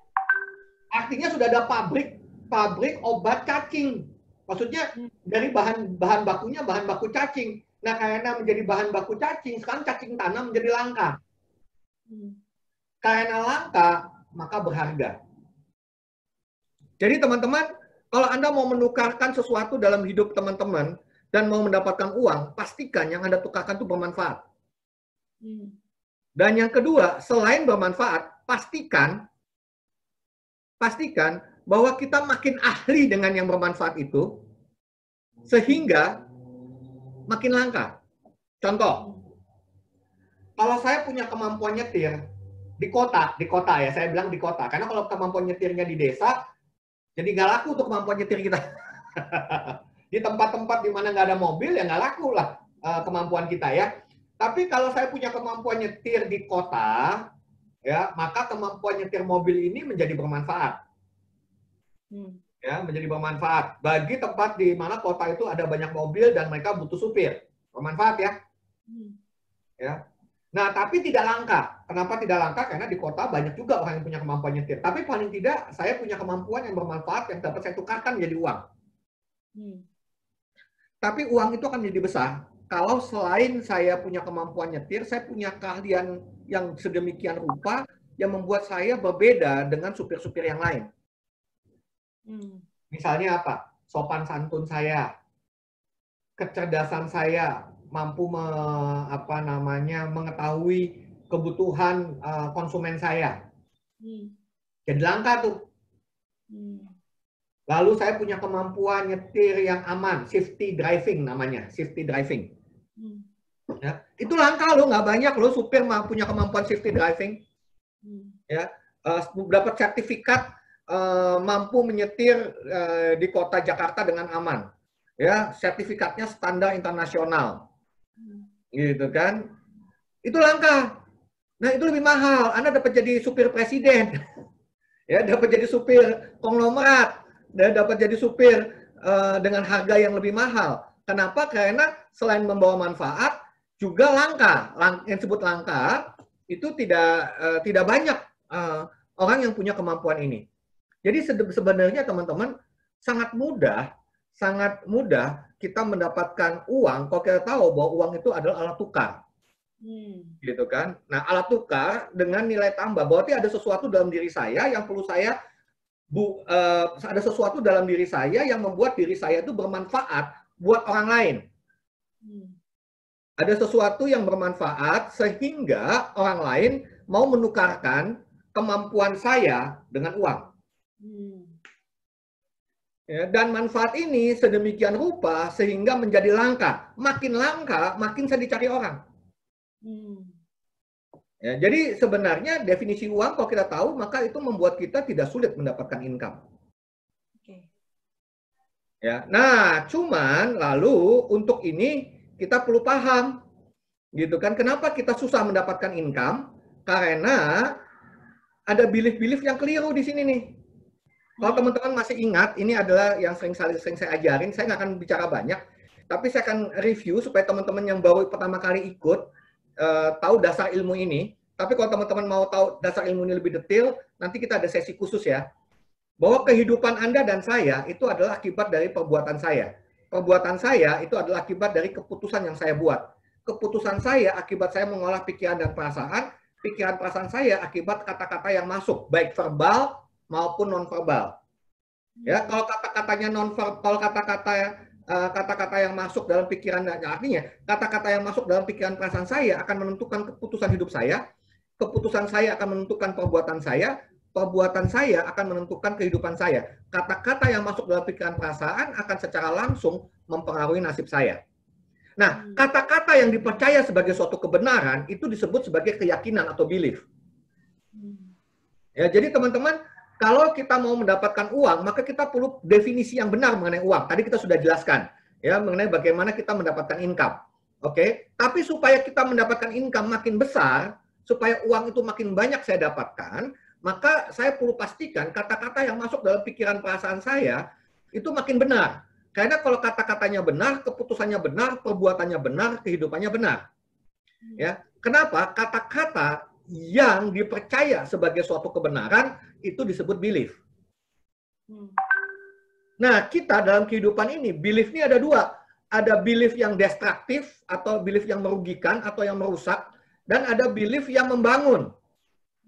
Artinya sudah ada pabrik obat cacing. Maksudnya dari bahan bakunya bahan baku cacing. Nah karena menjadi bahan baku cacing, sekarang cacing tanah menjadi langka. Karena langka, maka berharga. Jadi teman-teman, Kalau Anda mau menukarkan sesuatu dalam hidup teman-teman dan mau mendapatkan uang, pastikan yang Anda tukarkan itu bermanfaat. Dan yang kedua, selain bermanfaat, pastikan bahwa kita makin ahli dengan yang bermanfaat itu, sehingga makin langka. Contoh, kalau saya punya kemampuan nyetir di kota ya, saya bilang di kota, karena kalau kemampuan nyetirnya di desa, jadi nggak laku untuk kemampuan nyetir kita. Di tempat-tempat di mana nggak ada mobil, ya nggak laku lah kemampuan kita ya. Tapi kalau saya punya kemampuan nyetir di kota, ya maka kemampuan nyetir mobil ini menjadi bermanfaat. Ya, menjadi bermanfaat bagi tempat di mana kota itu ada banyak mobil dan mereka butuh supir. Bermanfaat ya. Ya. Nah, tapi tidak langka. Kenapa tidak langka? Karena di kota banyak juga orang yang punya kemampuan nyetir. Tapi paling tidak saya punya kemampuan yang bermanfaat yang dapat saya tukarkan menjadi uang. Tapi uang itu akan menjadi besar kalau selain saya punya kemampuan nyetir, saya punya keahlian yang sedemikian rupa yang membuat saya berbeda dengan supir-supir yang lain. Misalnya apa? Sopan santun saya, kecerdasan saya, mampu mengetahui kebutuhan konsumen saya. Jadi langka tuh. Lalu saya punya kemampuan nyetir yang aman, safety driving namanya, safety driving. Ya, itu langka loh, nggak banyak loh supir punya kemampuan safety driving. Ya, dapat sertifikat mampu menyetir di kota Jakarta dengan aman. Ya, sertifikatnya standar internasional. Gitu kan? Itu langka. Nah, itu lebih mahal. Anda dapat jadi supir presiden. Ya, dapat jadi supir konglomerat. Dan dapat jadi supir dengan harga yang lebih mahal. Kenapa? Karena selain membawa manfaat, juga langka. Yang disebut langka itu tidak banyak orang yang punya kemampuan ini. Jadi sebenarnya teman-teman sangat mudah kita mendapatkan uang kalau kita tahu bahwa uang itu adalah alat tukar. Gitu kan? Nah, alat tukar dengan nilai tambah. Berarti ada sesuatu dalam diri saya yang perlu saya ada sesuatu dalam diri saya yang membuat diri saya itu bermanfaat buat orang lain. Ada sesuatu yang bermanfaat sehingga orang lain mau menukarkan kemampuan saya dengan uang. Ya, dan manfaat ini sedemikian rupa sehingga menjadi langka. Makin langka, makin saya dicari orang. Ya, jadi sebenarnya definisi uang kalau kita tahu, maka itu membuat kita tidak sulit mendapatkan income. Ya, nah, cuman lalu untuk ini kita perlu paham, gitu kan? Kenapa kita susah mendapatkan income? Karena ada belief-belief yang keliru di sini nih. Kalau teman-teman masih ingat, ini adalah yang sering saya ajarin, saya nggak akan bicara banyak, tapi saya akan review supaya teman-teman yang baru pertama kali ikut tahu dasar ilmu ini. Tapi kalau teman-teman mau tahu dasar ilmu ini lebih detail, nanti kita ada sesi khusus ya. Bahwa kehidupan Anda dan saya itu adalah akibat dari perbuatan saya. Perbuatan saya itu adalah akibat dari keputusan yang saya buat. Keputusan saya akibat saya mengolah pikiran dan perasaan, pikiran perasaan saya akibat kata-kata yang masuk, baik verbal maupun nonverbal. Ya, kalau kata-katanya nonverbal, kalau kata-kata yang masuk dalam pikiran, artinya kata-kata yang masuk dalam pikiran perasaan saya akan menentukan keputusan hidup saya, keputusan saya akan menentukan perbuatan saya akan menentukan kehidupan saya. Kata-kata yang masuk dalam pikiran perasaan akan secara langsung mempengaruhi nasib saya. Nah, kata-kata yang dipercaya sebagai suatu kebenaran itu disebut sebagai keyakinan atau belief. Ya, jadi teman-teman, kalau kita mau mendapatkan uang, maka kita perlu definisi yang benar mengenai uang. Tadi kita sudah jelaskan ya mengenai bagaimana kita mendapatkan income. Oke, tapi supaya kita mendapatkan income makin besar, supaya uang itu makin banyak saya dapatkan, maka saya perlu pastikan kata-kata yang masuk dalam pikiran perasaan saya itu makin benar. Karena kalau kata-katanya benar, keputusannya benar, perbuatannya benar, kehidupannya benar. Ya, kenapa? Kata-kata yang dipercaya sebagai suatu kebenaran itu disebut belief. Nah, kita dalam kehidupan ini, belief ini ada dua. Ada belief yang destruktif atau belief yang merugikan atau yang merusak, dan ada belief yang membangun.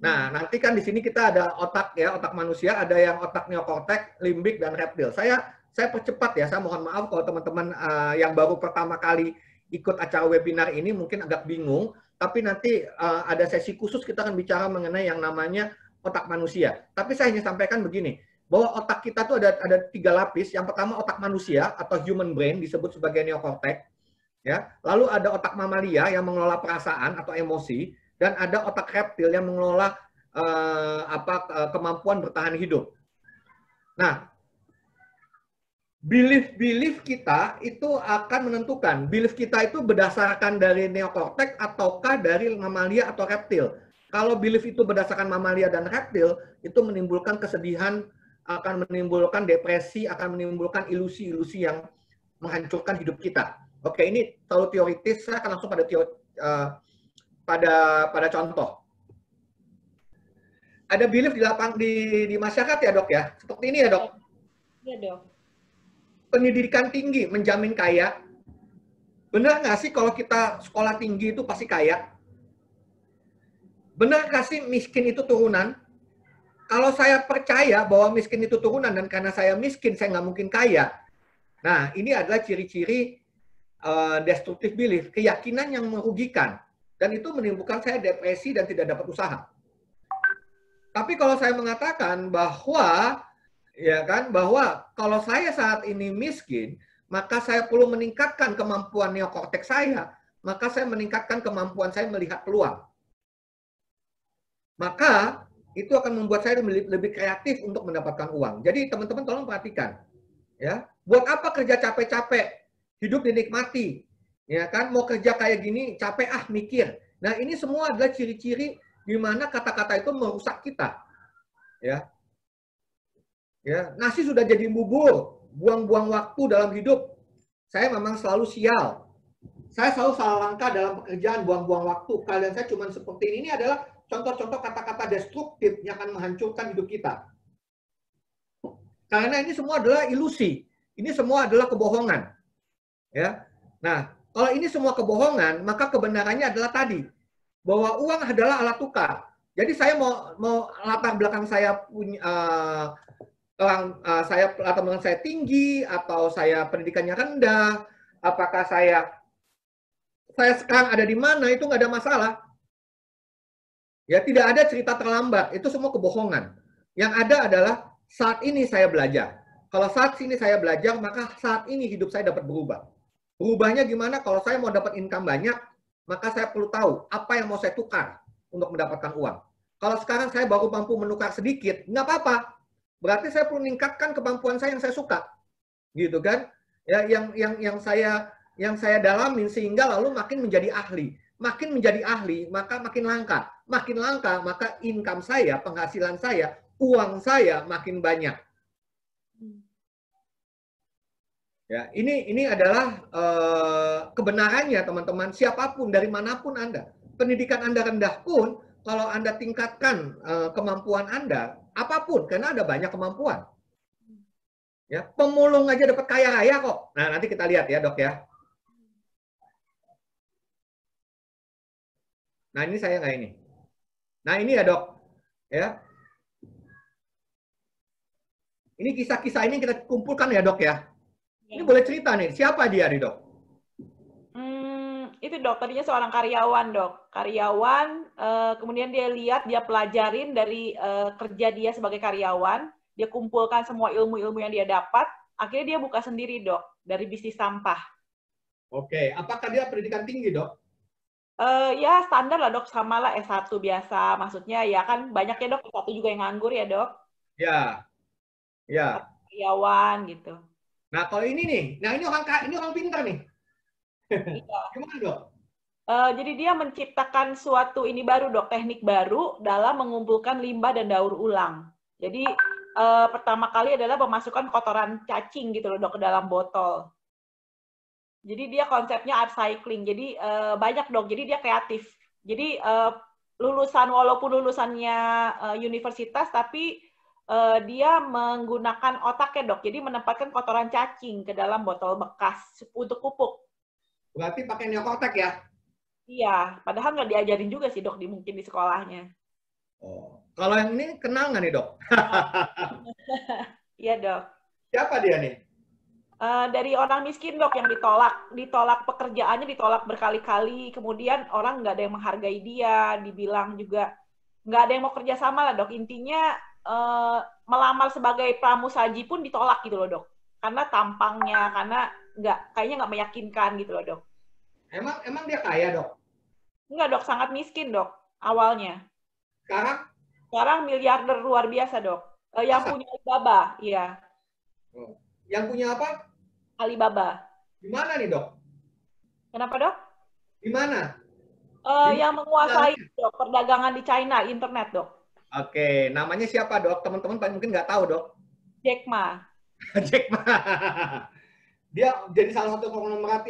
Nah, nanti kan di sini kita ada otak ya, otak manusia, ada yang otak neokortek, limbik, dan reptil. Saya percepat ya, saya mohon maaf kalau teman-teman yang baru pertama kali ikut acara webinar ini mungkin agak bingung, tapi nanti ada sesi khusus kita akan bicara mengenai yang namanya otak manusia. Tapi saya hanya sampaikan begini, bahwa otak kita tuh ada 3 lapis. Yang pertama otak manusia atau human brain disebut sebagai neokortek. Ya, lalu ada otak mamalia yang mengelola perasaan atau emosi, dan ada otak reptil yang mengelola kemampuan bertahan hidup. Nah, belief kita itu akan menentukan. Belief kita itu berdasarkan dari neokortek ataukah dari mamalia atau reptil. Kalau belief itu berdasarkan mamalia dan reptil, itu menimbulkan kesedihan, akan menimbulkan depresi, akan menimbulkan ilusi-ilusi yang menghancurkan hidup kita. Oke, ini terlalu teoritis. Saya akan langsung pada contoh. Ada belief di masyarakat ya dok ya, seperti ini ya dok. Iya dok. Pendidikan tinggi menjamin kaya. Benar nggak sih kalau kita sekolah tinggi itu pasti kaya? Benar nggak sih miskin itu turunan? Kalau saya percaya bahwa miskin itu turunan dan karena saya miskin saya nggak mungkin kaya. Nah, ini adalah ciri-ciri destructive belief, keyakinan yang merugikan, dan itu menimbulkan saya depresi dan tidak dapat usaha. Tapi kalau saya mengatakan bahwa bahwa kalau saya saat ini miskin, maka saya perlu meningkatkan kemampuan neokortek saya, maka saya meningkatkan kemampuan saya melihat peluang. Maka itu akan membuat saya lebih kreatif untuk mendapatkan uang. Jadi teman-teman tolong perhatikan, ya, buat apa kerja capek-capek? Hidup dinikmati, ya kan? Mau kerja kayak gini capek mikir. Nah, ini semua adalah ciri-ciri di mana kata-kata itu merusak kita. Ya. Ya, nasi sudah jadi bubur, buang-buang waktu dalam hidup. Saya memang selalu sial. Saya selalu salah langkah dalam pekerjaan, buang-buang waktu. Kalian saya cuma seperti ini adalah contoh-contoh kata-kata destruktif yang akan menghancurkan hidup kita. Karena ini semua adalah ilusi. Ini semua adalah kebohongan. Ya. Nah, kalau ini semua kebohongan, maka kebenarannya adalah tadi bahwa uang adalah alat tukar. Jadi saya mau latar belakang saya punya latar belakang saya tinggi atau saya pendidikannya rendah, apakah saya sekarang ada di mana, itu nggak ada masalah. Ya, tidak ada cerita terlambat, itu semua kebohongan. Yang ada adalah saat ini saya belajar. Kalau saat ini saya belajar, maka saat ini hidup saya dapat berubah. Berubahnya gimana? Kalau saya mau dapat income banyak, maka saya perlu tahu apa yang mau saya tukar untuk mendapatkan uang. Kalau sekarang saya baru mampu menukar sedikit, nggak apa-apa. Berarti saya perlu meningkatkan kemampuan saya yang saya suka, gitu kan? Ya, yang saya dalamin sehingga lalu makin menjadi ahli. Makin menjadi ahli, maka makin langka. Makin langka, maka income saya, penghasilan saya, uang saya makin banyak. Ya, ini adalah kebenarannya teman-teman, siapapun dari manapun Anda. Pendidikan Anda rendah pun kalau Anda tingkatkan kemampuan Anda, apapun karena ada banyak kemampuan. Ya, pemulung aja dapat kaya raya kok. Nah, nanti kita lihat ya, Dok ya. Nah, ini saya nggak ini. Nah, ini ya, Dok. Ya. Ini kisah-kisah ini kita kumpulkan ya, Dok ya. Ini boleh cerita nih, siapa dia nih dok? Itu dok, tadinya seorang karyawan dok. Karyawan, kemudian dia lihat, dia pelajarin dari kerja dia sebagai karyawan, dia kumpulkan semua ilmu-ilmu yang dia dapat, akhirnya dia buka sendiri dok, dari bisnis sampah. Oke, apakah dia pendidikan tinggi dok? Ya standar lah dok, sama lah S1 biasa, maksudnya ya kan banyak ya dok, S1 juga yang nganggur ya dok? Ya, ya. Karyawan gitu. Nah, kalau ini nih, nah ini orang pintar nih. Iya. Gimana dok? Jadi dia menciptakan suatu ini baru dok, teknik baru dalam mengumpulkan limbah dan daur ulang. Jadi pertama kali adalah memasukkan kotoran cacing gitu loh dok ke dalam botol. Jadi dia konsepnya upcycling. Jadi banyak dok. Jadi dia kreatif. Jadi walaupun lulusannya universitas, tapi dia menggunakan otaknya dok, jadi menempatkan kotoran cacing ke dalam botol bekas untuk pupuk. Berarti pakai neokortek ya? Iya, padahal nggak diajarin juga sih dok, mungkin di sekolahnya. Oh, kalau yang ini kenal nggak nih, Dok? Iya, Dok. Siapa dia nih? Dari orang miskin, Dok, yang ditolak pekerjaannya, ditolak berkali-kali, kemudian orang nggak ada yang menghargai dia, dibilang juga nggak ada yang mau kerja sama lah, Dok. Intinya melamar sebagai pramusaji pun ditolak gitu loh, Dok. Karena tampangnya, karena kayaknya nggak meyakinkan gitu loh, Dok. Emang dia kaya, Dok? Enggak, Dok, sangat miskin, Dok, awalnya. Sekarang miliarder luar biasa, Dok. Yang punya Alibaba, iya. Yang punya apa? Alibaba. Di mana nih, Dok? Kenapa, Dok? Di mana? Yang menguasai, Dok, perdagangan di China, internet, Dok. Oke, namanya siapa, Dok? Teman-teman mungkin nggak tahu, Dok. Jack Ma. Jack Ma. Dia jadi salah satu konglomerat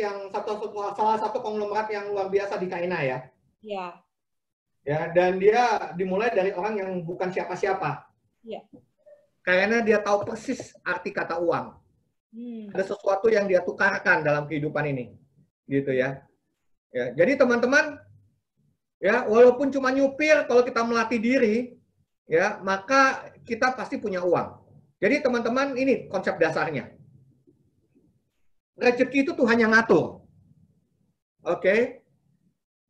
yang luar biasa di China ya. Iya. Ya, dan dia dimulai dari orang yang bukan siapa-siapa. Iya. Karena dia tahu persis arti kata uang. Ada sesuatu yang dia tukarkan dalam kehidupan ini. Gitu ya. Ya, jadi teman-teman, ya, walaupun cuma nyupir, kalau kita melatih diri, ya, maka kita pasti punya uang. Jadi teman-teman, ini konsep dasarnya. Rezeki itu Tuhan yang ngatur. Oke?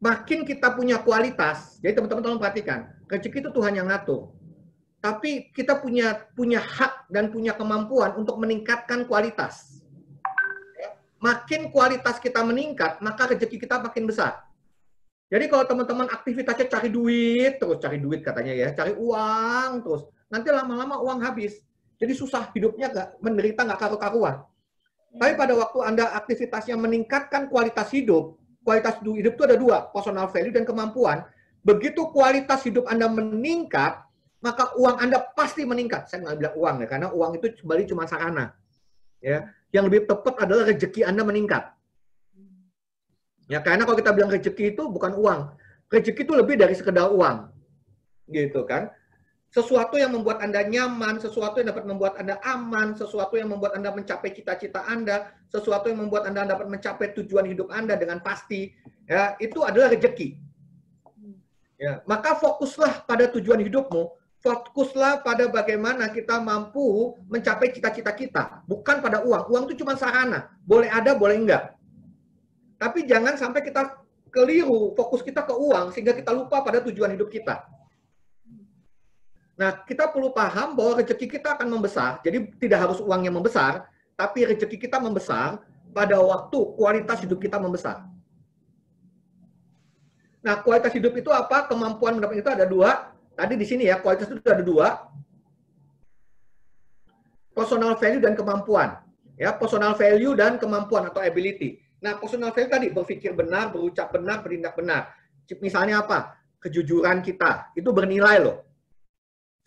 Makin kita punya kualitas, jadi teman-teman tolong perhatikan, rezeki itu Tuhan yang ngatur. Tapi kita punya hak dan punya kemampuan untuk meningkatkan kualitas. Makin kualitas kita meningkat, maka rezeki kita makin besar. Jadi kalau teman-teman aktivitasnya cari duit katanya ya, cari uang terus, nanti lama-lama uang habis. Jadi susah hidupnya, menderita, nggak karu-karuan. Tapi pada waktu Anda aktivitasnya meningkatkan kualitas hidup itu ada dua, personal value dan kemampuan. Begitu kualitas hidup Anda meningkat, maka uang Anda pasti meningkat. Saya nggak bilang uang ya, karena uang itu kembali cuma sarana. Ya, yang lebih tepat adalah rezeki Anda meningkat. Ya, karena kalau kita bilang rezeki itu bukan uang. Rezeki itu lebih dari sekedar uang. Gitu kan? Sesuatu yang membuat Anda nyaman, sesuatu yang dapat membuat Anda aman, sesuatu yang membuat Anda mencapai cita-cita Anda, sesuatu yang membuat Anda dapat mencapai tujuan hidup Anda dengan pasti, ya, itu adalah rezeki. Ya, maka fokuslah pada tujuan hidupmu, fokuslah pada bagaimana kita mampu mencapai cita-cita kita, bukan pada uang. Uang itu cuma sarana, boleh ada, boleh enggak. Tapi jangan sampai kita keliru, fokus kita ke uang, sehingga kita lupa pada tujuan hidup kita. Nah, kita perlu paham bahwa rezeki kita akan membesar. Jadi tidak harus uang yang membesar, tapi rezeki kita membesar pada waktu kualitas hidup kita membesar. Nah, kualitas hidup itu apa? Kemampuan mendapat itu ada dua. Tadi di sini ya, kualitas itu ada dua. Personal value dan kemampuan. Ya, personal value dan kemampuan atau ability. Nah, personal value tadi berpikir benar, berucap benar, bertindak benar. Misalnya apa? Kejujuran kita. Itu bernilai loh.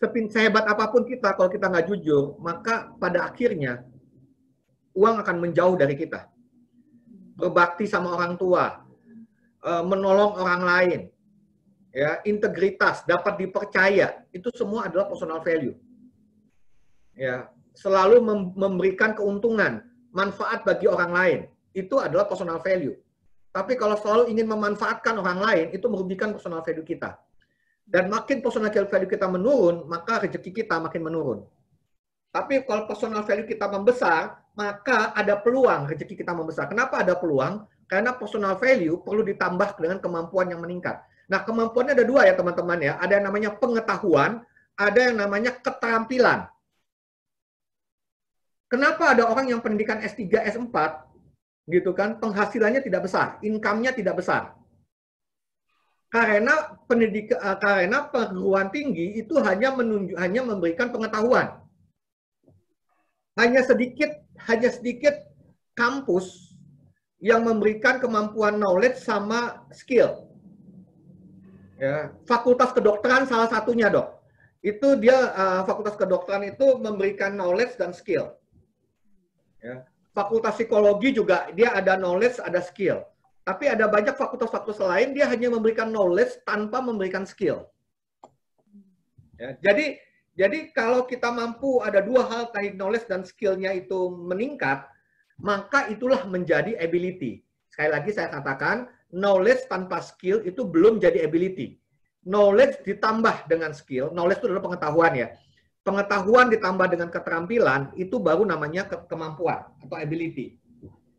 Sehebat apapun kita, kalau kita nggak jujur, maka pada akhirnya uang akan menjauh dari kita. Berbakti sama orang tua, menolong orang lain, ya, integritas, dapat dipercaya, itu semua adalah personal value. Ya, selalu memberikan keuntungan, manfaat bagi orang lain, itu adalah personal value. Tapi kalau selalu ingin memanfaatkan orang lain, itu merugikan personal value kita. Dan makin personal value kita menurun, maka rezeki kita makin menurun. Tapi kalau personal value kita membesar, maka ada peluang rezeki kita membesar. Kenapa ada peluang? Karena personal value perlu ditambah dengan kemampuan yang meningkat. Nah, kemampuannya ada dua ya teman-teman ya. Ada yang namanya pengetahuan, ada yang namanya keterampilan. Kenapa ada orang yang pendidikan S3, S4, gitu kan, penghasilannya tidak besar, income-nya tidak besar? Karena perguruan tinggi itu hanya memberikan pengetahuan. Hanya sedikit kampus yang memberikan kemampuan knowledge sama skill. Ya, Fakultas Kedokteran salah satunya, Dok. Itu dia Fakultas Kedokteran itu memberikan knowledge dan skill. Ya. Fakultas Psikologi juga dia ada knowledge, ada skill. Tapi ada banyak fakultas-fakultas lain, dia hanya memberikan knowledge tanpa memberikan skill. Ya, jadi kalau kita mampu ada dua hal tadi, knowledge dan skillnya itu meningkat, maka itulah menjadi ability. Sekali lagi saya katakan, knowledge tanpa skill itu belum jadi ability. knowledge ditambah dengan skill. Knowledge itu adalah pengetahuan ya. Pengetahuan ditambah dengan keterampilan itu baru namanya kemampuan atau ability.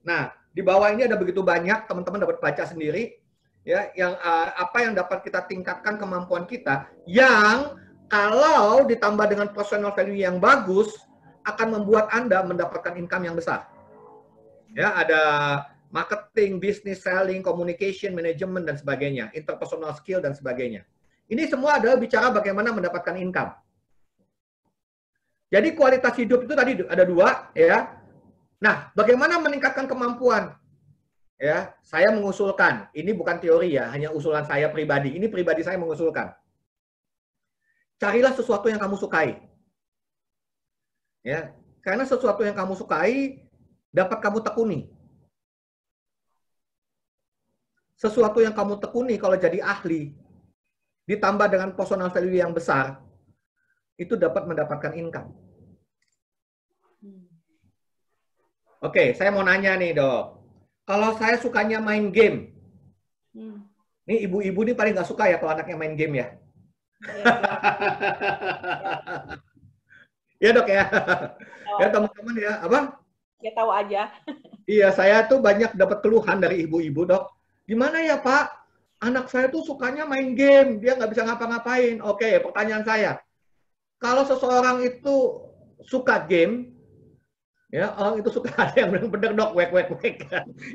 Nah, di bawah ini ada begitu banyak, teman-teman dapat baca sendiri ya, yang apa yang dapat kita tingkatkan kemampuan kita, yang kalau ditambah dengan personal value yang bagus akan membuat Anda mendapatkan income yang besar. Ya, ada marketing, business, selling, communication, management dan sebagainya, interpersonal skill dan sebagainya. Ini semua adalah bicara bagaimana mendapatkan income. Jadi kualitas hidup itu tadi ada dua ya. Nah, bagaimana meningkatkan kemampuan? Ya, saya mengusulkan, ini bukan teori ya, hanya usulan saya pribadi. Ini pribadi saya mengusulkan. Carilah sesuatu yang kamu sukai. Ya, karena sesuatu yang kamu sukai dapat kamu tekuni. Sesuatu yang kamu tekuni kalau jadi ahli ditambah dengan personal value yang besar, itu dapat mendapatkan income. Oke, saya mau nanya nih, Dok. Kalau saya sukanya main game, nih ibu-ibu nih paling nggak suka ya kalau anaknya main game ya. Ya, Dok ya. Ya, teman-teman ya, apa? Ya tahu aja. Iya, saya tuh banyak dapat keluhan dari ibu-ibu, Dok. Gimana ya, Pak? Anak saya tuh sukanya main game, dia nggak bisa ngapa-ngapain. Oke, pertanyaan saya. Kalau seseorang itu suka game, ya, orang itu suka ada yang benar-benar, Dok, wek.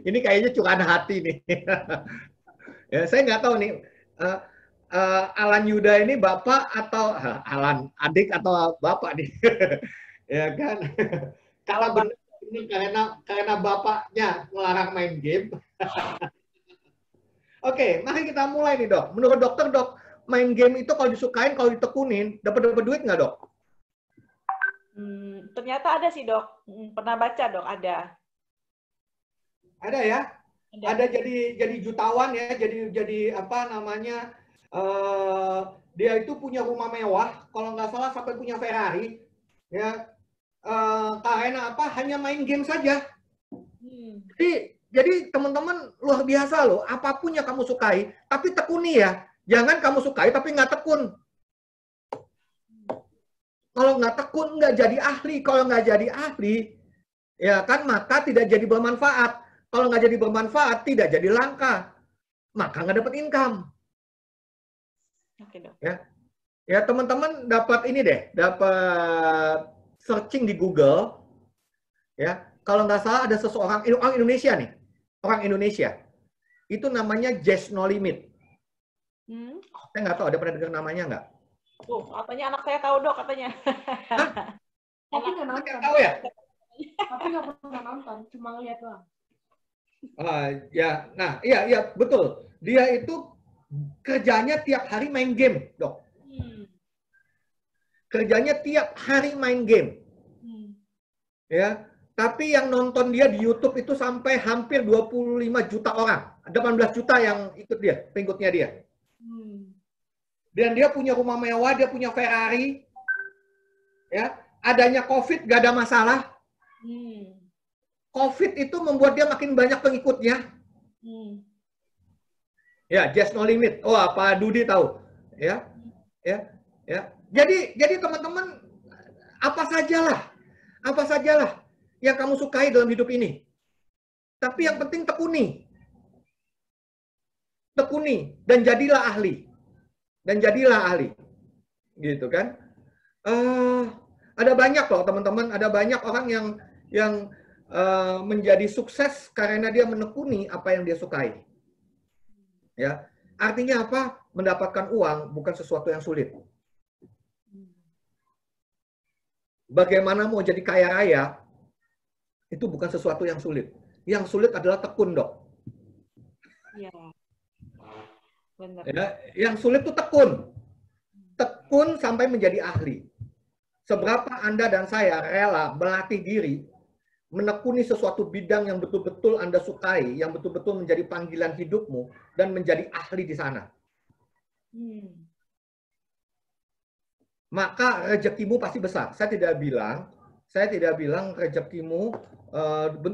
Ini kayaknya curahan hati nih. Ya, saya nggak tahu nih, Alan Yuda ini bapak atau Alan adik atau bapak nih, ya kan? Kalau benar karena bapaknya melarang main game. Oke, mari kita mulai nih, Dok. Menurut dokter, Dok, main game itu kalau disukain, kalau ditekunin, dapat duit nggak, Dok? Ternyata ada sih, Dok. Pernah baca, Dok, ada. Ada ya? Ada jadi jutawan ya, jadi apa namanya? Dia itu punya rumah mewah, kalau nggak salah sampai punya Ferrari, ya. Karena apa? Hanya main game saja. Jadi teman-teman luar biasa loh. Apapun yang kamu sukai, tapi tekuni ya. Jangan kamu sukai tapi nggak tekun. Kalau nggak tekun, nggak jadi ahli. Kalau nggak jadi ahli, ya kan, maka tidak jadi bermanfaat. Kalau nggak jadi bermanfaat, tidak jadi langka. Maka nggak dapat income. Oke, Dok. Ya teman-teman dapat ini deh, dapat searching di Google. Ya, kalau nggak salah ada seseorang, orang Indonesia nih, orang Indonesia. Itu namanya Jess No Limit. Saya nggak tahu, ada pernah dengar namanya nggak? Katanya anak saya tahu, Dok, katanya. Tapi nggak nonton. Tahu ya? Tapi nggak pernah nonton, cuma ngeliat doang. Ya, nah, iya betul. Dia itu kerjanya tiap hari main game, Dok. Kerjanya tiap hari main game. Ya, tapi yang nonton dia di YouTube itu sampai hampir 25 juta orang. 18 juta yang ikut dia, pengikutnya dia. Dan dia punya rumah mewah, dia punya Ferrari. Ya, adanya COVID gak ada masalah. COVID itu membuat dia makin banyak pengikutnya. Ya, Just No Limit. Oh, apa Dudi tahu? Ya. Jadi teman-teman, apa sajalah yang kamu sukai dalam hidup ini. Tapi yang penting tekuni. Tekuni dan jadilah ahli. Gitu kan? Ada banyak loh teman-teman, ada banyak orang yang menjadi sukses karena dia menekuni apa yang dia sukai. Ya, artinya apa? Mendapatkan uang bukan sesuatu yang sulit. Bagaimana mau jadi kaya raya itu bukan sesuatu yang sulit. Yang sulit adalah tekun, Dok. Iya. Benar. Ya, yang sulit itu tekun. Tekun sampai menjadi ahli. Seberapa Anda dan saya rela melatih diri menekuni sesuatu bidang yang betul-betul Anda sukai, yang betul-betul menjadi panggilan hidupmu dan menjadi ahli di sana. Maka rezekimu pasti besar. Saya tidak bilang rezekimu,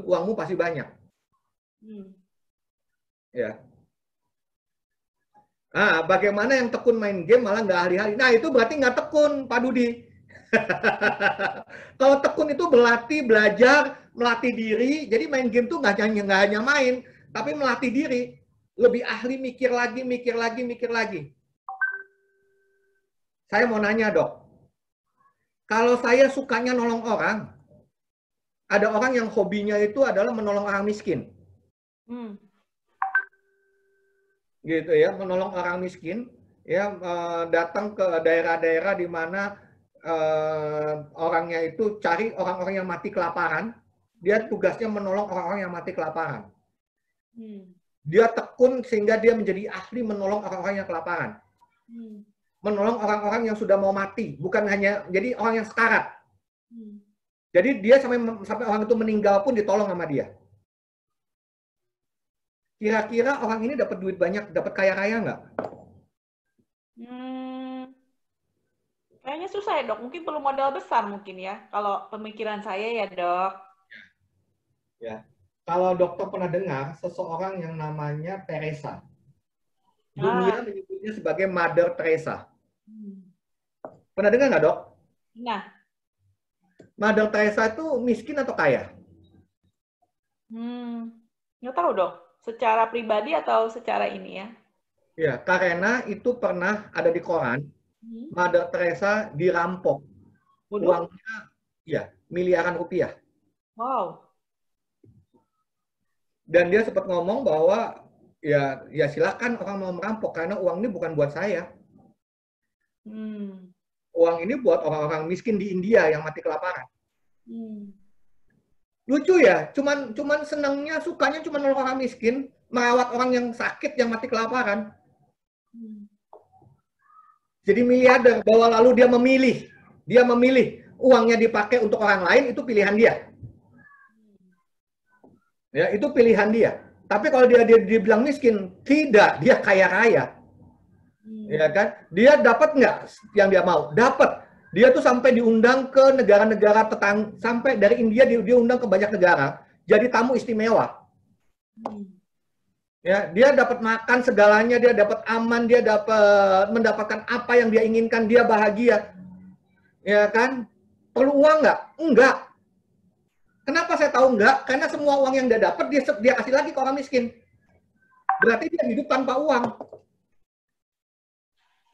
uangmu pasti banyak. Ya. Bagaimana yang tekun main game malah nggak ahli-ahli. Nah, itu berarti nggak tekun, Pak Dudi. Kalau tekun itu berlatih, belajar, melatih diri. Jadi main game tuh nggak hanya main, tapi melatih diri. Lebih ahli, mikir lagi, mikir lagi, mikir lagi. Saya mau nanya, Dok. Kalau saya sukanya nolong orang, ada orang yang hobinya itu adalah menolong orang miskin. Gitu ya, menolong orang miskin, ya, datang ke daerah-daerah di mana orangnya itu cari orang-orang yang mati kelaparan. Dia tugasnya menolong orang-orang yang mati kelaparan. Dia tekun sehingga dia menjadi ahli menolong orang-orang yang kelaparan. Menolong orang-orang yang sudah mau mati, bukan hanya jadi orang yang sekarat. Jadi dia sampai orang itu meninggal pun ditolong sama dia. Kira-kira orang ini dapat duit banyak, dapat kaya raya nggak? Kayaknya susah ya, Dok. Mungkin perlu modal besar mungkin ya. Kalau pemikiran saya ya, Dok. Ya. Kalau dokter pernah dengar seseorang yang namanya Teresa. Dunia menyebutnya sebagai Mother Teresa. Pernah dengar nggak, Dok? Nah. Mother Teresa itu miskin atau kaya? Nggak tahu, Dok. Secara pribadi atau secara ini ya? Ya, karena itu pernah ada di koran. Mother Teresa dirampok. Uangnya, ya, miliaran rupiah. Wow. Dan dia sempat ngomong bahwa ya silakan orang mau merampok karena uang ini bukan buat saya. Uang ini buat orang-orang miskin di India yang mati kelaparan. Lucu ya, cuman senangnya, sukanya cuma nolong orang miskin, merawat orang yang sakit yang mati kelaparan. Jadi miliarder, bahwa lalu dia memilih uangnya dipakai untuk orang lain, itu pilihan dia. Ya, itu pilihan dia. Tapi kalau dia dibilang miskin, tidak, dia kaya raya. Ya kan? Dia dapat nggak yang dia mau? Dapat. Dia tuh sampai diundang ke negara-negara tetangga, sampai dari India dia undang ke banyak negara, jadi tamu istimewa. Ya, dia dapat makan segalanya, dia dapat aman, dia dapat mendapatkan apa yang dia inginkan, dia bahagia. Ya kan? Perlu uang nggak? Enggak. Kenapa saya tahu enggak? Karena semua uang yang dia dapat dia kasih lagi ke orang miskin. Berarti dia hidup tanpa uang.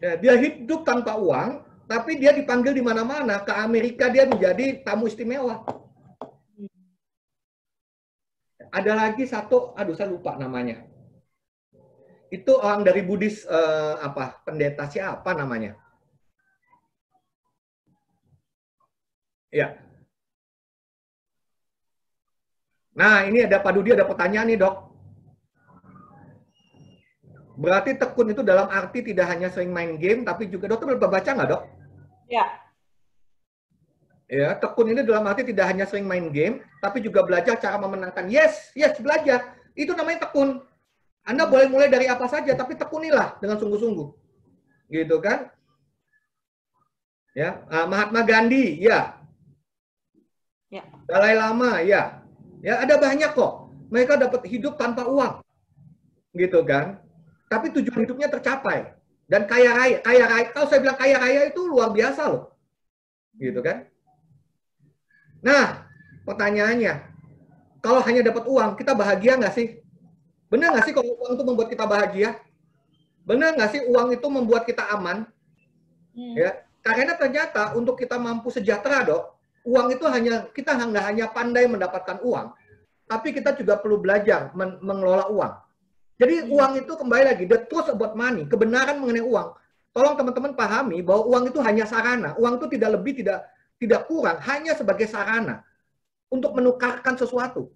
Ya, dia hidup tanpa uang, tapi dia dipanggil di mana-mana. Ke Amerika dia menjadi tamu istimewa. Ada lagi satu, aduh saya lupa namanya. Itu orang dari Buddhis, pendeta siapa namanya? Ya. Nah, ini ada Pak Dudi, ada pertanyaan nih, Dok. Berarti tekun itu dalam arti tidak hanya sering main game, tapi juga, dokter boleh baca nggak, Dok? Ya. Ya, tekun ini dalam arti tidak hanya sering main game, tapi juga belajar cara memenangkan. Yes, belajar. Itu namanya tekun. Anda boleh mulai dari apa saja, tapi tekunilah dengan sungguh-sungguh. Gitu kan? Ya, Mahatma Gandhi, ya. Dalai Lama, ya. Ya, ada banyak kok. Mereka dapat hidup tanpa uang. Gitu kan? Tapi tujuan hidupnya tercapai. Dan kaya raya. Kalau saya bilang kaya raya itu luar biasa loh. Gitu kan? Nah, pertanyaannya, kalau hanya dapat uang, kita bahagia nggak sih? Benar nggak sih kalau uang itu membuat kita bahagia? Benar nggak sih uang itu membuat kita aman? Ya, karena ternyata untuk kita mampu sejahtera, Dok, uang itu kita nggak hanya pandai mendapatkan uang, tapi kita juga perlu belajar mengelola uang. Jadi uang itu kembali lagi, the truth about money, kebenaran mengenai uang. Tolong teman-teman pahami bahwa uang itu hanya sarana. Uang itu tidak lebih, tidak kurang, hanya sebagai sarana untuk menukarkan sesuatu.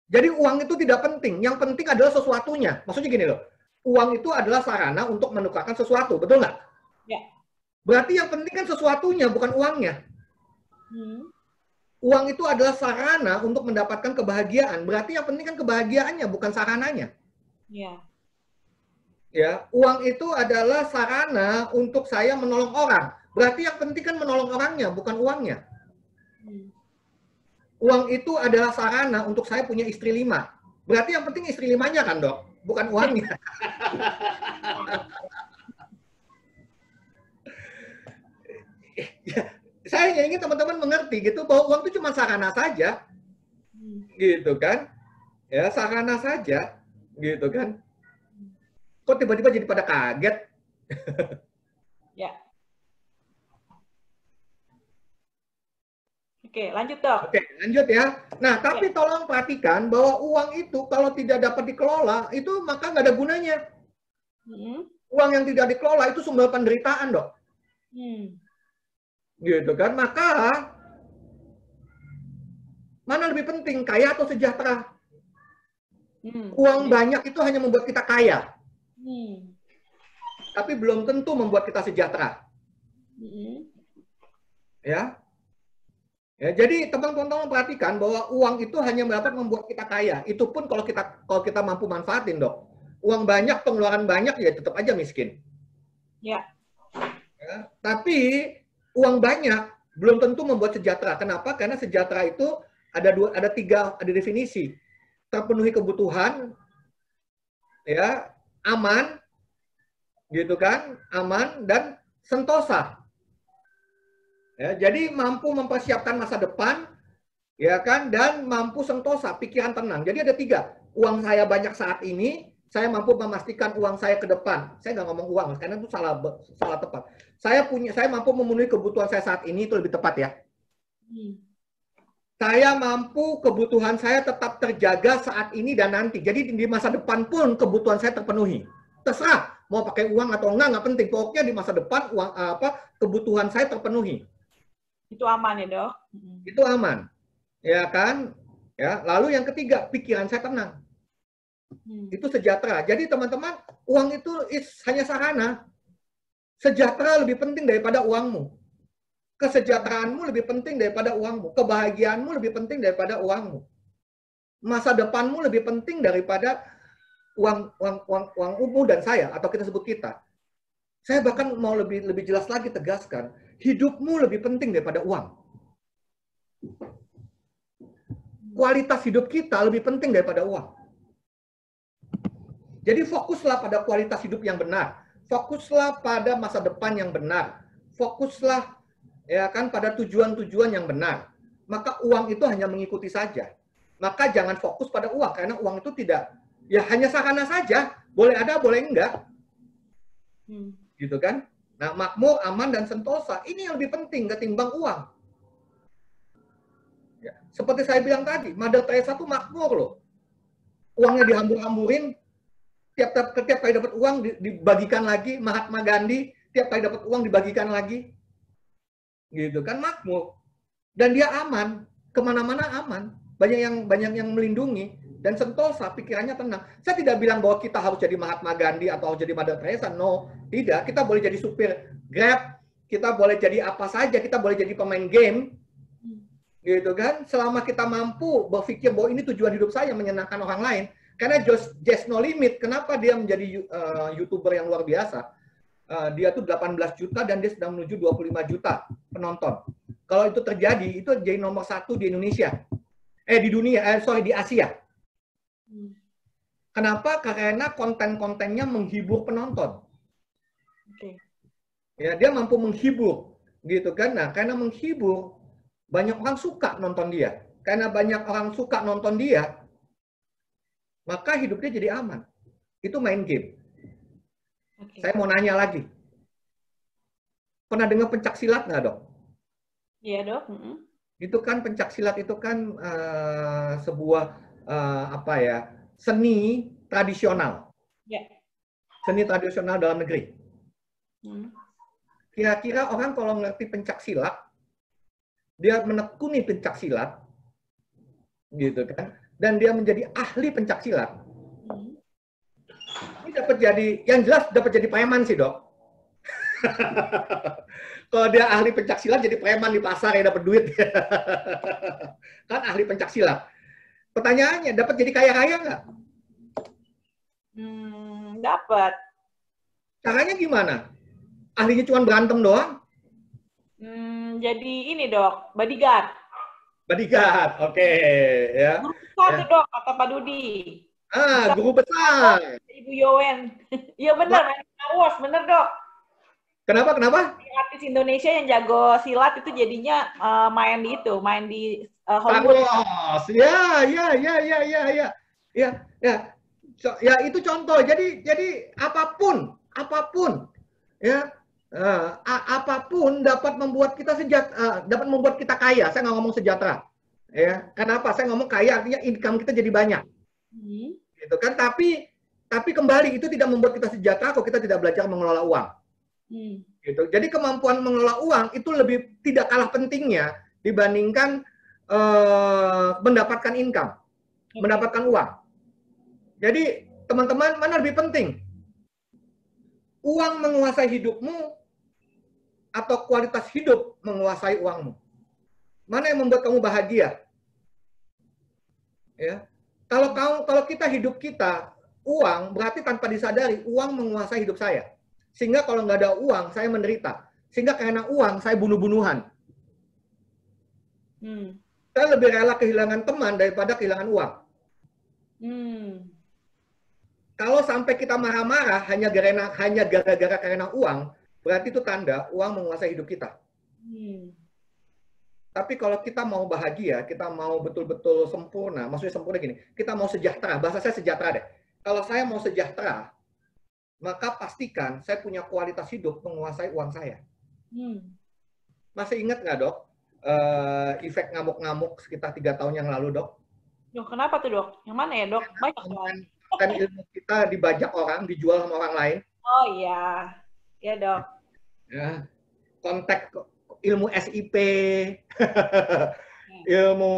Jadi uang itu tidak penting. Yang penting adalah sesuatunya. Maksudnya gini loh, uang itu adalah sarana untuk menukarkan sesuatu, betul nggak? Ya. Berarti yang penting kan sesuatunya, bukan uangnya. Uang itu adalah sarana untuk mendapatkan kebahagiaan. Berarti yang penting kan kebahagiaannya, bukan sarananya. Ya. Ya, uang itu adalah sarana untuk saya menolong orang. Berarti yang penting kan menolong orangnya, bukan uangnya. Uang itu adalah sarana untuk saya punya istri 5. Berarti yang penting istri 5-nya kan, Dok? bukan uangnya. Ya, saya ingin teman-teman mengerti gitu bahwa uang itu cuma sarana saja, gitu kan? Ya, sarana saja, gitu kan? Kok tiba-tiba jadi pada kaget? Ya. Oke, lanjut dok. Oke, lanjut ya. Nah, tapi tolong perhatikan bahwa uang itu kalau tidak dapat dikelola, itu maka nggak ada gunanya. Uang yang tidak dikelola itu sumber penderitaan, dok. Gitu kan? Maka mana lebih penting, kaya atau sejahtera? Uang banyak itu hanya membuat kita kaya, tapi belum tentu membuat kita sejahtera. Ya, ya. Jadi teman-teman perhatikan bahwa uang itu hanya dapat membuat kita kaya. Itu pun kalau kita mampu manfaatin, dok. Uang banyak, pengeluaran banyak, ya tetap aja miskin. Ya. Ya. Tapi uang banyak belum tentu membuat sejahtera. Kenapa? Karena sejahtera itu ada tiga definisi. Terpenuhi kebutuhan, ya, aman, gitu kan, aman dan sentosa. Ya, jadi mampu mempersiapkan masa depan, ya kan, dan mampu sentosa, pikiran tenang. Jadi ada tiga. Uang saya banyak saat ini, saya mampu memastikan uang saya ke depan. Saya nggak ngomong uang, karena itu salah tepat. Saya mampu memenuhi kebutuhan saya saat ini, itu lebih tepat ya. Saya mampu kebutuhan saya tetap terjaga saat ini dan nanti. Jadi di masa depan pun kebutuhan saya terpenuhi. Terserah mau pakai uang atau enggak penting. Pokoknya di masa depan kebutuhan saya terpenuhi. Itu aman ya dok? Itu aman, ya kan? Ya. Lalu yang ketiga, pikiran saya tenang. Itu sejahtera. Jadi teman-teman, uang itu hanya sarana. Sejahtera lebih penting daripada uangmu. Kesejahteraanmu lebih penting daripada uangmu. Kebahagiaanmu lebih penting daripada uangmu. Masa depanmu lebih penting daripada uangmu dan saya, atau kita sebut kita. Saya bahkan mau lebih jelas lagi tegaskan, hidupmu lebih penting daripada uang. Kualitas hidup kita lebih penting daripada uang. Jadi fokuslah pada kualitas hidup yang benar. Fokuslah pada masa depan yang benar. Fokuslah, ya kan, pada tujuan-tujuan yang benar. Maka uang itu hanya mengikuti saja. Maka jangan fokus pada uang, karena uang itu tidak, ya hanya sarana saja. Boleh ada, boleh enggak. Gitu kan? Nah, makmur, aman, dan sentosa. Ini yang lebih penting ketimbang uang. Ya. Seperti saya bilang tadi, Mother Teresa itu makmur loh. Uangnya dihambur-hamburin, tiap kali dapat uang dibagikan lagi. Mahatma Gandhi, tiap kali dapat uang dibagikan lagi. Gitu kan, makmur. Dan dia aman, kemana-mana aman. Banyak yang melindungi. Dan sentosa, pikirannya tenang. Saya tidak bilang bahwa kita harus jadi Mahatma Gandhi atau harus jadi Mother Teresa. No, tidak. Kita boleh jadi supir Grab, kita boleh jadi apa saja, kita boleh jadi pemain game. Gitu kan? Selama kita mampu berpikir bahwa ini tujuan hidup saya, menyenangkan orang lain. Karena Just No Limit, kenapa dia menjadi YouTuber yang luar biasa? Dia tuh 18 juta dan dia sedang menuju 25 juta penonton. Kalau itu terjadi, itu jadi nomor 1 di Indonesia. Di Asia. Kenapa? Karena konten-kontennya menghibur penonton. Ya, dia mampu menghibur, gitu kan? Nah, karena menghibur, banyak orang suka nonton dia. Karena banyak orang suka nonton dia, maka hidupnya jadi aman. Itu main game. Saya mau nanya lagi. Pernah dengar pencak silat nggak, dok? Iya, dok. Itu kan pencak silat itu kan sebuah seni tradisional. Ya. Seni tradisional dalam negeri. Kira-kira orang kalau ngerti pencak silat, dia menekuni pencak silat, gitu kan, dan dia menjadi ahli pencak silat. Ini dapat jadi, yang jelas dapat jadi preman sih, dok. Kalau dia ahli pencak silat jadi preman di pasar ya dapat duit. Kan ahli pencak silat. Pertanyaannya, dapat jadi kaya-kaya nggak? Dapat. Caranya gimana? Ahlinya cuma berantem doang? Jadi ini dok, bodyguard. Bodyguard, oke. Ya. Guru besar tuh dok, kata Pak Dudi. Guru besar. Ibu Yowen. Iya benar, main Star Wars, bener dok. Kenapa? Artis Indonesia yang jago silat itu jadinya main di Hollywood. Star Wars. Ya. Ya itu contoh. Jadi apapun ya apapun dapat membuat kita dapat membuat kita kaya. Saya nggak ngomong sejahtera. Ya, kenapa? Saya ngomong kaya artinya income kita jadi banyak. Gitu kan? Tapi kembali itu tidak membuat kita sejahtera kalau kita tidak belajar mengelola uang. Gitu. Jadi kemampuan mengelola uang itu lebih tidak kalah pentingnya dibandingkan mendapatkan income, mendapatkan uang. Jadi teman-teman, mana lebih penting? Uang menguasai hidupmu atau kualitas hidup menguasai uangmu? Mana yang membuat kamu bahagia? Ya. Kalau kita hidup kita uang, berarti tanpa disadari uang menguasai hidup saya. Sehingga kalau nggak ada uang, saya menderita. Sehingga karena uang, saya bunuh-bunuhan. Saya lebih rela kehilangan teman daripada kehilangan uang. Kalau sampai kita marah-marah hanya gara-gara karena uang, berarti itu tanda uang menguasai hidup kita. Tapi kalau kita mau bahagia, kita mau betul-betul sempurna, maksudnya sempurna gini, kita mau sejahtera, bahasa saya sejahtera deh. Kalau saya mau sejahtera, maka pastikan saya punya kualitas hidup menguasai uang saya. Masih ingat nggak dok, efek ngamuk-ngamuk sekitar 3 tahun yang lalu dok? Dok, kenapa tuh dok? Yang mana ya dok? Banyak kan ilmu kita dibajak orang, dijual sama orang lain. Oh iya, ya dok. Ya, konteks ilmu SIP, ilmu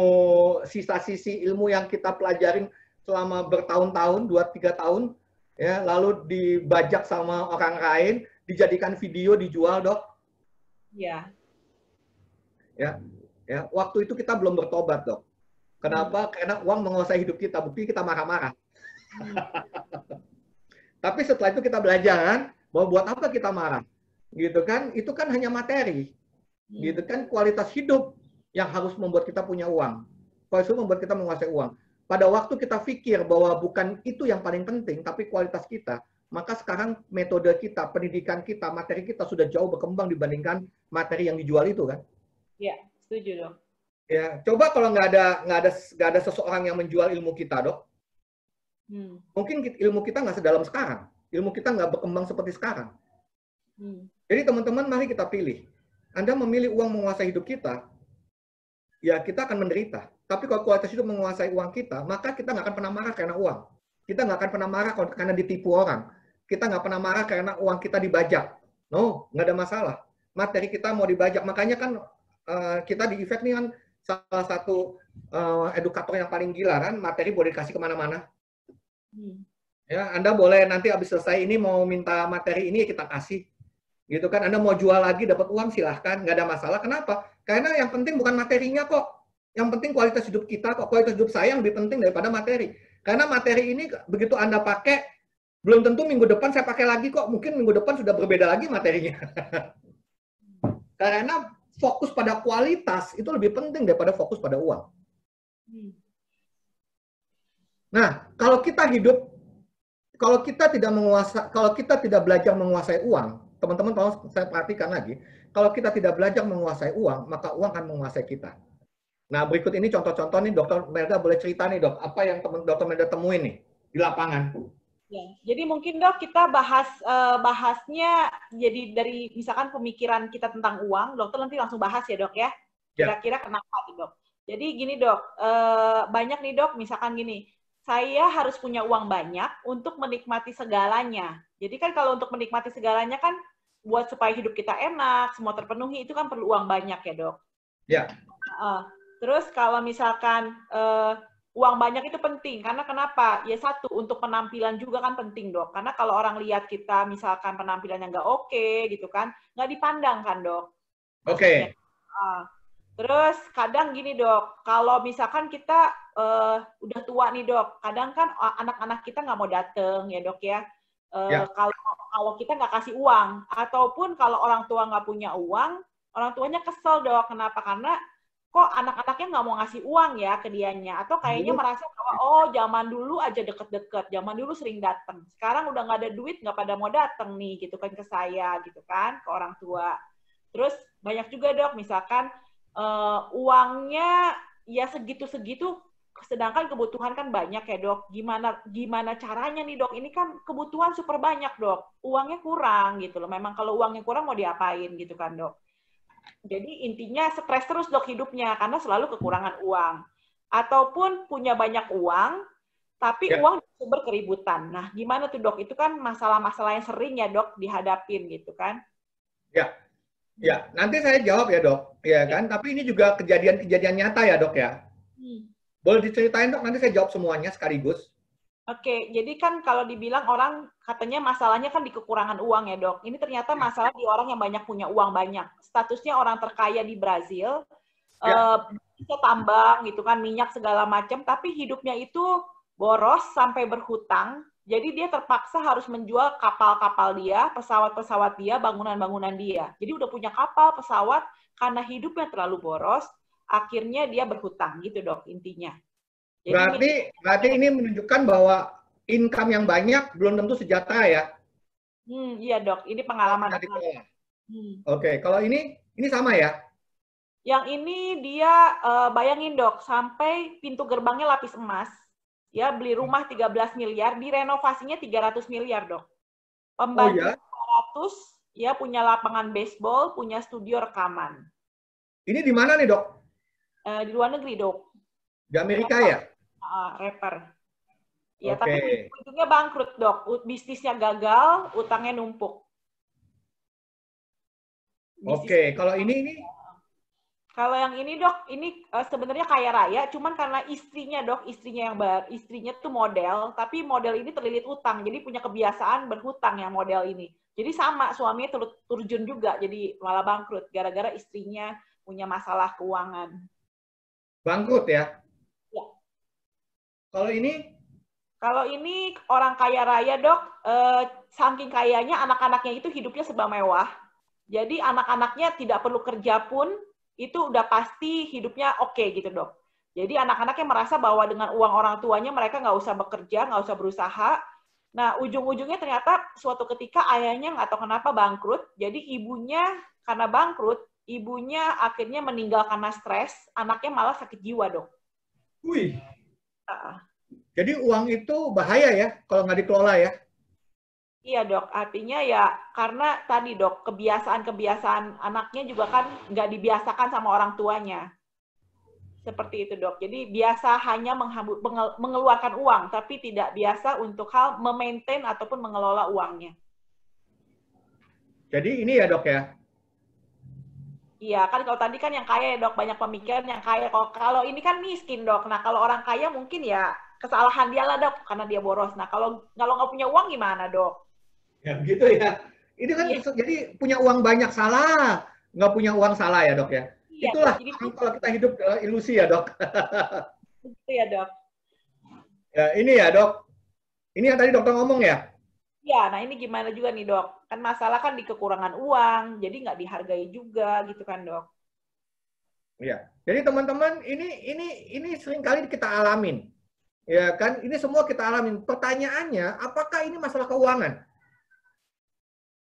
sisa-sisi ilmu yang kita pelajarin selama bertahun-tahun, 2-3 tahun, ya, lalu dibajak sama orang lain, dijadikan video, dijual, dok. Iya. Ya, waktu itu kita belum bertobat, dok. Kenapa? Karena uang menguasai hidup kita, bukti kita marah-marah. Tapi setelah itu kita belajar kan, bahwa buat apa kita marah, gitu kan? Itu kan hanya materi. Gitu kan, kualitas hidup yang harus membuat kita punya uang. Kualitas hidup membuat kita menguasai uang. Pada waktu kita pikir bahwa bukan itu yang paling penting, tapi kualitas kita, maka sekarang metode kita, pendidikan kita, materi kita sudah jauh berkembang dibandingkan materi yang dijual itu kan? Iya, setuju dok. Ya, coba kalau nggak ada seseorang yang menjual ilmu kita, dok. Mungkin ilmu kita nggak sedalam sekarang, ilmu kita nggak berkembang seperti sekarang. Jadi teman-teman, mari kita pilih. Anda memilih uang menguasai hidup kita, ya kita akan menderita. Tapi kalau kualitas hidup menguasai uang kita, maka kita nggak akan pernah marah karena uang. Kita nggak akan pernah marah karena ditipu orang. Kita nggak pernah marah karena uang kita dibajak. No, nggak ada masalah. Materi kita mau dibajak. Makanya kan kita di Efek nih kan salah satu edukator yang paling gila kan, materi boleh dikasih kemana-mana. Ya, Anda boleh nanti habis selesai ini mau minta materi ini, ya kita kasih. Gitu kan, Anda mau jual lagi dapat uang silahkan, nggak ada masalah. Kenapa? Karena yang penting bukan materinya kok, yang penting kualitas hidup kita kok. Kualitas hidup saya yang lebih penting daripada materi. Karena materi ini begitu Anda pakai, belum tentu minggu depan saya pakai lagi kok. Mungkin minggu depan sudah berbeda lagi materinya. Karena fokus pada kualitas itu lebih penting daripada fokus pada uang. Nah, kalau kita hidup, kalau kita tidak belajar menguasai uang, teman-teman tolong saya perhatikan lagi, kalau kita tidak belajar menguasai uang, maka uang akan menguasai kita. Nah, berikut ini contoh-contoh nih, Dr. Melda boleh cerita nih, Dok, apa yang Dr. Melda temuin nih di lapangan? Ya, jadi mungkin Dok kita bahasnya jadi dari misalkan pemikiran kita tentang uang, dokter nanti langsung bahas ya Dok ya. Kira-kira kenapa tuh Dok? Jadi gini Dok, banyak nih Dok, misalkan gini, saya harus punya uang banyak untuk menikmati segalanya. Jadi kan kalau untuk menikmati segalanya kan buat supaya hidup kita enak, semua terpenuhi, itu kan perlu uang banyak ya Dok. Ya. Terus kalau misalkan uang banyak itu penting, karena kenapa? Ya satu, untuk penampilan juga kan penting Dok. Karena kalau orang lihat kita misalkan penampilannya nggak oke gitu kan, nggak dipandang kan Dok. Oke. Terus kadang gini Dok, kalau misalkan kita udah tua nih Dok, kadang kan anak-anak kita nggak mau dateng ya Dok ya. Kalau kita nggak kasih uang, ataupun kalau orang tua nggak punya uang, orang tuanya kesel Dok. Kenapa? Karena kok anak-anaknya nggak mau ngasih uang ya ke dianya, atau kayaknya merasa bahwa oh zaman dulu aja deket-deket, zaman dulu sering datang, sekarang udah nggak ada duit nggak pada mau datang nih gitu kan ke saya gitu kan, ke orang tua. Terus banyak juga dok, misalkan uangnya ya segitu-segitu, sedangkan kebutuhan kan banyak ya dok. Gimana caranya nih dok? Ini kan kebutuhan super banyak dok, uangnya kurang gitu loh. Memang kalau uangnya kurang mau diapain gitu kan dok. Jadi intinya stres terus dok hidupnya karena selalu kekurangan uang. Ataupun punya banyak uang, tapi uang sumber keributan. Nah, gimana tuh dok? Itu kan masalah-masalah yang sering ya dok dihadapin gitu kan? Ya, nanti saya jawab ya dok, ya kan? Tapi ini juga kejadian-kejadian nyata ya dok ya. Boleh diceritain dok? Nanti saya jawab semuanya sekaligus. Oke, jadi kan kalau dibilang orang katanya masalahnya kan di kekurangan uang ya dok. Ini ternyata masalah di orang yang banyak punya uang banyak. Statusnya orang terkaya di Brazil, bisa tambang gitu kan, minyak segala macam, tapi hidupnya itu boros sampai berhutang. Jadi dia terpaksa harus menjual kapal-kapal dia, pesawat-pesawat dia, bangunan-bangunan dia. Jadi udah punya kapal, pesawat, karena hidupnya terlalu boros, akhirnya dia berhutang gitu dok intinya. Berarti ini menunjukkan bahwa income yang banyak belum tentu sejahtera ya? Iya dok, ini pengalaman. Oke, kalau ini sama ya? Yang ini dia bayangin dok, sampai pintu gerbangnya lapis emas, ya beli rumah 13 miliar, direnovasinya 300 miliar dok. Pembantu 400, ya punya lapangan baseball, punya studio rekaman. Ini di mana nih dok? Di luar negeri dok. Di Amerika ya? Rapper. Ya, tapi ujungnya bangkrut, Dok. Bisnisnya gagal, utangnya numpuk. Oke, kalau ini? Kalau yang ini, Dok, ini sebenarnya kaya raya, cuman karena istrinya, Dok, istrinya tuh model, tapi model ini terlilit utang, jadi punya kebiasaan berhutang yang model ini. Jadi sama, suaminya terjun juga, jadi malah bangkrut, gara-gara istrinya punya masalah keuangan. Bangkrut ya? Kalau ini? Kalau ini orang kaya raya dok, saking kayanya anak-anaknya itu hidupnya serba mewah. Jadi anak-anaknya tidak perlu kerja pun, itu udah pasti hidupnya oke gitu dok. Jadi anak-anaknya merasa bahwa dengan uang orang tuanya mereka nggak usah bekerja, nggak usah berusaha. Nah ujung-ujungnya ternyata suatu ketika ayahnya nggak tahu kenapa bangkrut, jadi ibunya karena bangkrut, ibunya akhirnya meninggal karena stres, anaknya malah sakit jiwa dok. Wih. Jadi uang itu bahaya ya kalau nggak dikelola ya? Iya dok, artinya ya karena tadi dok, kebiasaan-kebiasaan anaknya juga kan nggak dibiasakan sama orang tuanya. Seperti itu dok, jadi biasa hanya mengeluarkan uang, tapi tidak biasa untuk hal memaintain ataupun mengelola uangnya. Jadi ini ya dok ya? Iya, kan kalau tadi kan yang kaya ya dok, banyak pemikiran yang kaya. Kalau ini kan miskin dok, nah kalau orang kaya mungkin ya kesalahan dia lah dok, karena dia boros. Nah kalau nggak punya uang gimana dok? Ya gitu ya. Ini kan jadi punya uang banyak salah, nggak punya uang salah ya dok ya. Iya, itulah dok, jadi, kalau kita hidup ilusi ya dok. Itu ya dok. Ya ini ya dok. Ini yang tadi dokter ngomong ya. Ya, nah ini gimana juga nih dok? Kan masalah kan di kekurangan uang, jadi nggak dihargai juga gitu kan dok? Iya. Jadi teman-teman ini seringkali kita alamin. Ya kan, ini semua kita alamin. Pertanyaannya, apakah ini masalah keuangan?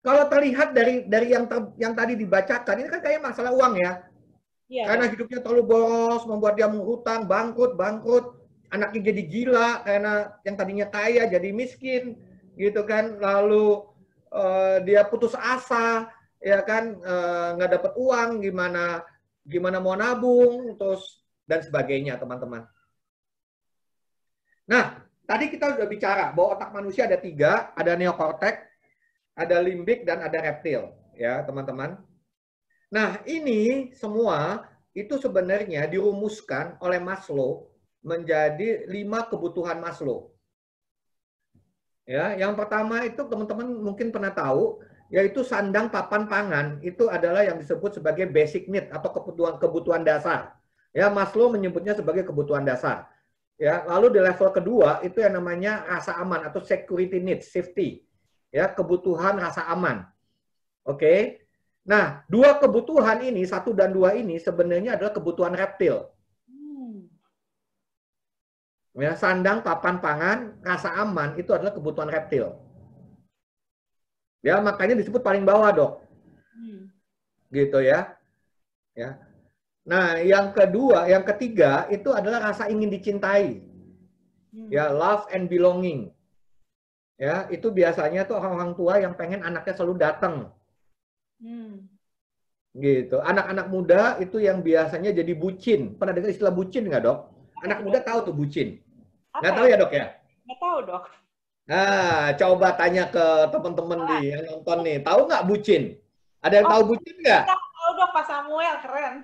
Kalau terlihat dari yang tadi dibacakan, ini kan kayak masalah uang ya. Iya, karena hidupnya terlalu boros, membuat dia menghutang, bangkrut, anaknya jadi gila karena yang tadinya kaya jadi miskin, gitu kan. Lalu dia putus asa, ya kan, nggak dapat uang, gimana mau nabung, terus dan sebagainya, teman-teman. Nah, tadi kita sudah bicara bahwa otak manusia ada 3, ada neokortex, ada limbik, dan ada reptil, ya teman-teman. Nah, ini semua itu sebenarnya dirumuskan oleh Maslow menjadi 5 kebutuhan Maslow. Ya, yang pertama itu teman-teman mungkin pernah tahu, yaitu sandang, papan, pangan. Itu adalah yang disebut sebagai basic need atau kebutuhan dasar. Ya, Maslow menyebutnya sebagai kebutuhan dasar. Ya, lalu di level kedua itu yang namanya rasa aman atau security needs, safety. Ya, kebutuhan rasa aman. Oke. Nah, dua kebutuhan ini, 1 dan 2 ini sebenarnya adalah kebutuhan reptil. Ya, sandang, papan, pangan, rasa aman itu adalah kebutuhan reptil. Ya, makanya disebut paling bawah, Dok. Gitu ya. Ya. Nah, yang kedua, yang ketiga itu adalah rasa ingin dicintai. Ya, love and belonging. Ya, itu biasanya tuh orang-orang tua yang pengen anaknya selalu datang. Gitu. Anak-anak muda itu yang biasanya jadi bucin. Pernah dengar istilah bucin nggak, Dok? Anak muda tahu tuh bucin. Nggak tahu ya, Dok ya? Nggak tahu, Dok. Nah, coba tanya ke teman-teman nih yang nonton nih. Tahu nggak bucin? Ada yang tahu bucin nggak? Tahu, Dok, Pak Samuel, keren.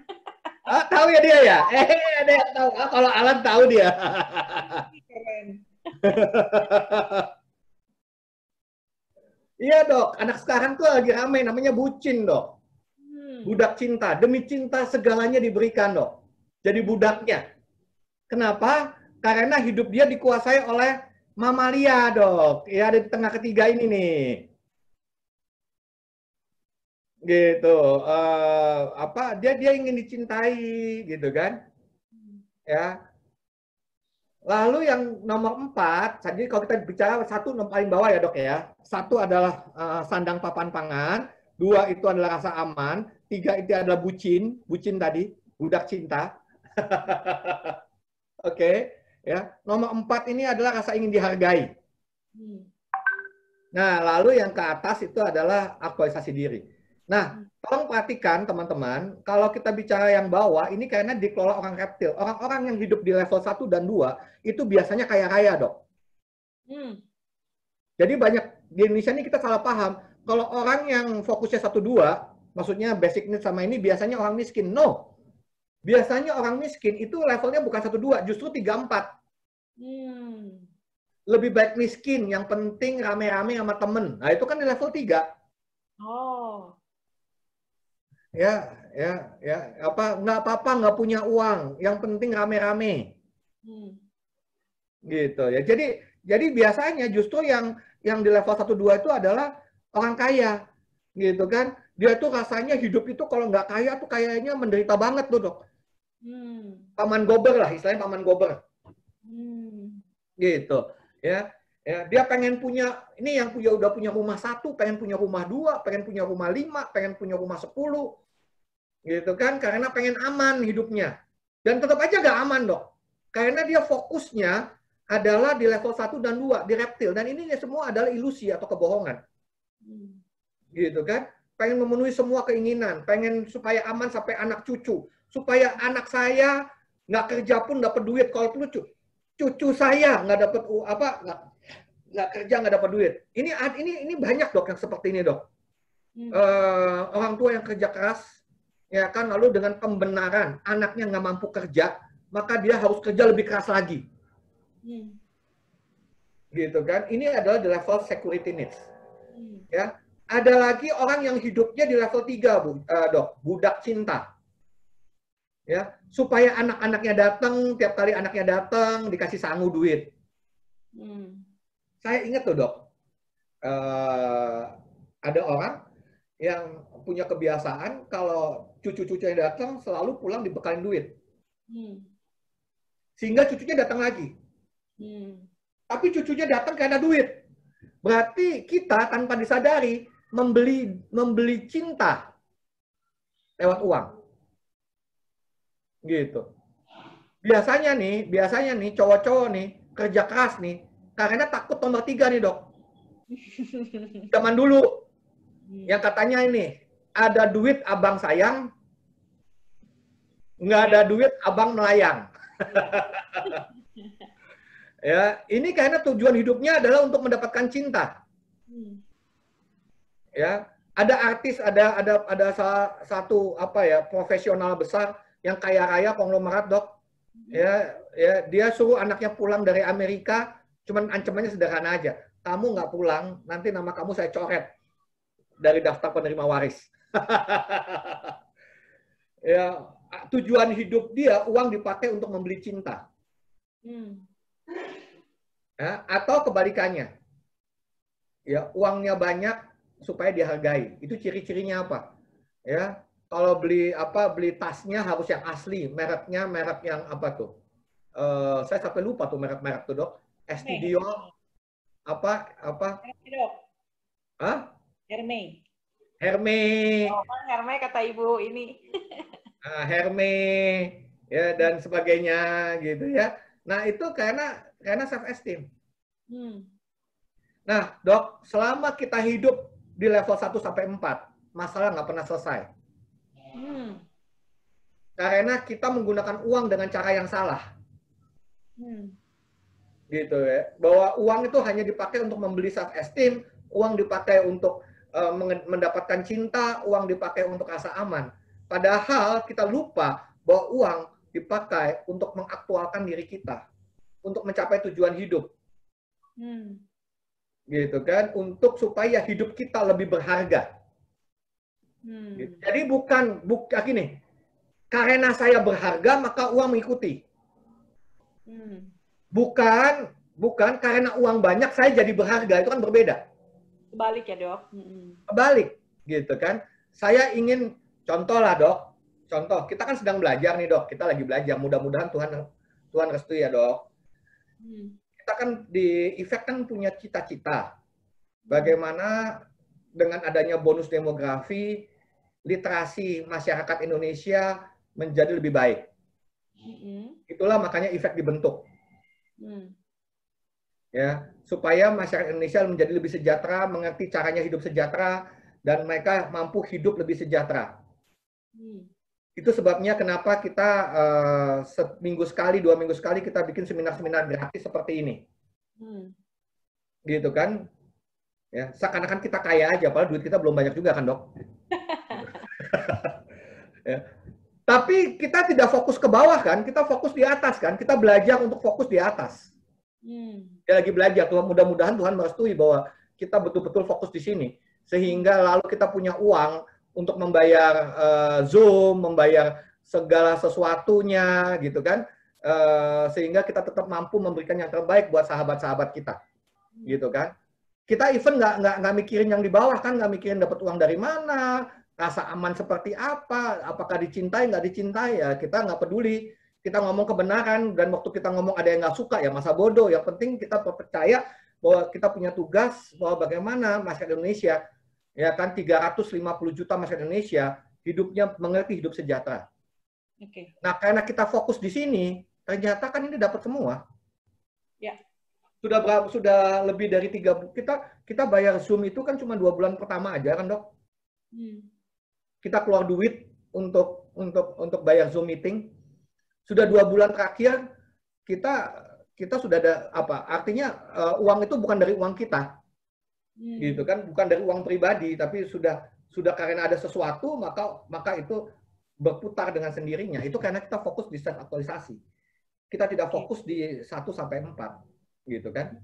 Ah, tahu ya dia ya? Ada yang tahu. Ah, kalau Alan tahu dia. Keren. Iya, Dok. Anak sekarang tuh lagi ramai namanya bucin, Dok. Budak cinta. Demi cinta segalanya diberikan, Dok. Jadi budaknya. Kenapa? Karena hidup dia dikuasai oleh mamalia, Dok. Ya, ada di tengah ketiga ini nih. Gitu. Dia ingin dicintai, gitu kan? Ya. Lalu yang nomor 4, jadi kalau kita bicara 1 paling bawah ya, Dok ya. 1 adalah sandang papan pangan, 2 itu adalah rasa aman, 3 itu adalah bucin tadi, budak cinta. Oke, ya. Nomor 4 ini adalah rasa ingin dihargai. Nah, lalu yang ke atas itu adalah aktualisasi diri. Nah, tolong perhatikan teman-teman, kalau kita bicara yang bawah, ini karena dikelola orang reptil. Orang-orang yang hidup di level 1 dan 2, itu biasanya kaya raya, Dok. Jadi banyak, di Indonesia ini kita salah paham. Kalau orang yang fokusnya 1-2, maksudnya basic needs sama ini, biasanya orang miskin. No. Biasanya orang miskin itu levelnya bukan 1-2, justru 3-4. Lebih baik miskin, yang penting rame-rame sama temen. Nah, itu kan di level 3. Oh. Ya, nggak apa-apa, nggak punya uang, yang penting rame-rame, gitu ya. Jadi biasanya justru yang di level 1-2 itu adalah orang kaya, gitu kan? Dia tuh rasanya hidup itu kalau nggak kaya tuh kayaknya menderita banget tuh, Dok. Paman gober lah, istilahnya paman gober, gitu ya. Ya, dia pengen punya, ini yang udah punya rumah 1, pengen punya rumah 2, pengen punya rumah 5, pengen punya rumah 10, gitu kan, karena pengen aman hidupnya. Dan tetap aja gak aman, Dok. Karena dia fokusnya adalah di level 1 dan 2, di reptil. Dan ini semua adalah ilusi atau kebohongan. Gitu kan, pengen memenuhi semua keinginan, pengen supaya aman sampai anak cucu, supaya anak saya nggak kerja pun dapat duit. Kalau perlu cucu saya nggak dapat nggak kerja nggak dapat duit. Ini banyak, Dok, yang seperti ini, Dok. Orang tua yang kerja keras, ya kan, lalu dengan pembenaran anaknya nggak mampu kerja, maka dia harus kerja lebih keras lagi. Gitu kan. Ini adalah di level security needs. Ya. Ada lagi orang yang hidupnya di level 3, Dok, budak cinta. Ya, supaya anak-anaknya datang, tiap kali anaknya datang dikasih sangu duit. Saya ingat tuh, Dok, ada orang yang punya kebiasaan kalau cucu-cucunya datang selalu pulang dibekalin duit. Sehingga cucunya datang lagi. Tapi cucunya datang karena duit. Berarti kita tanpa disadari membeli cinta lewat uang. Gitu. Biasanya nih cowok-cowok nih kerja keras nih karena takut nomor 3 nih, Dok. Zaman dulu yang katanya ini ada duit abang sayang, nggak ada duit abang melayang. Ya, ini karena tujuan hidupnya adalah untuk mendapatkan cinta. Ya, ada artis, ada salah satu profesional besar yang kaya raya konglomerat, Dok. Ya, dia suruh anaknya pulang dari Amerika, cuman ancamannya sederhana aja. Kamu nggak pulang, nanti nama kamu saya coret dari daftar penerima waris. Ya, tujuan hidup dia uang dipakai untuk membeli cinta. Ya, atau kebalikannya. Ya, uangnya banyak supaya dihargai. Itu ciri-cirinya apa? Ya, kalau beli beli tasnya harus yang asli, mereknya merek yang apa tuh? Saya sampai lupa tuh merek-merek tuh dok. Estudio apa? Hermes, Dok. Hah? Hermes. Hermes, Oh, kan Hermes kata ibu ini. Hermes, ya dan sebagainya gitu ya. Nah itu karena self esteem. Hmm. Nah dok, selama kita hidup di level 1 sampai 4, masalah nggak pernah selesai. Hmm. Karena kita menggunakan uang dengan cara yang salah. Hmm. Gitu ya. Bahwa uang itu hanya dipakai untuk membeli self esteem, uang dipakai untuk mendapatkan cinta, uang dipakai untuk rasa aman. Padahal kita lupa bahwa uang dipakai untuk mengaktualkan diri kita, untuk mencapai tujuan hidup. Hmm. Gitu kan, untuk supaya hidup kita lebih berharga. Gitu. Jadi bukan gini, karena saya berharga maka uang mengikuti. Bukan karena uang banyak saya jadi berharga, itu kan berbeda. Kebalik ya dok. Kebalik, gitu kan. Saya ingin contoh lah dok. Contoh, kita kan sedang belajar nih dok. Kita lagi belajar. Mudah-mudahan Tuhan restui ya dok. Kita kan di IFEK kan punya cita-cita. Bagaimana dengan adanya bonus demografi, literasi masyarakat Indonesia menjadi lebih baik. Itulah makanya IFEK dibentuk. Ya, supaya masyarakat Indonesia menjadi lebih sejahtera, mengerti caranya hidup sejahtera, dan mereka mampu hidup lebih sejahtera. Itu sebabnya kenapa kita seminggu sekali, 2 minggu sekali kita bikin seminar-seminar gratis seperti ini. Gitu kan? Ya, seakan-akan kita kaya aja, padahal duit kita belum banyak juga kan dok? Ya. Tapi kita tidak fokus ke bawah kan, kita fokus di atas kan, kita belajar untuk fokus di atas. Dia lagi belajar, Tuhan mudah-mudahan Tuhan merestui bahwa kita betul-betul fokus di sini. Sehingga lalu kita punya uang untuk membayar Zoom, membayar segala sesuatunya gitu kan. Sehingga kita tetap mampu memberikan yang terbaik buat sahabat-sahabat kita. Gitu kan. Kita even nggak mikirin yang di bawah kan, nggak mikirin dapat uang dari mana, rasa aman seperti apa, apakah dicintai, nggak dicintai, ya kita nggak peduli. Kita ngomong kebenaran, dan waktu kita ngomong ada yang nggak suka, ya masa bodoh. Yang penting kita percaya bahwa kita punya tugas, bahwa bagaimana masyarakat Indonesia, ya kan 350 juta masyarakat Indonesia, hidupnya mengerti hidup sejahtera. Nah, karena kita fokus di sini, ternyata kan ini dapat semua. Ya. Sudah lebih dari 3 bulan. Kita bayar Zoom itu kan cuma 2 bulan pertama aja kan dok? Kita keluar duit untuk bayar Zoom meeting. Sudah 2 bulan terakhir kita sudah ada apa? Artinya uang itu bukan dari uang kita, gitu kan? Bukan dari uang pribadi, tapi sudah karena ada sesuatu maka itu berputar dengan sendirinya. Itu karena kita fokus di self aktualisasi. Kita tidak fokus di 1 sampai 4, gitu kan?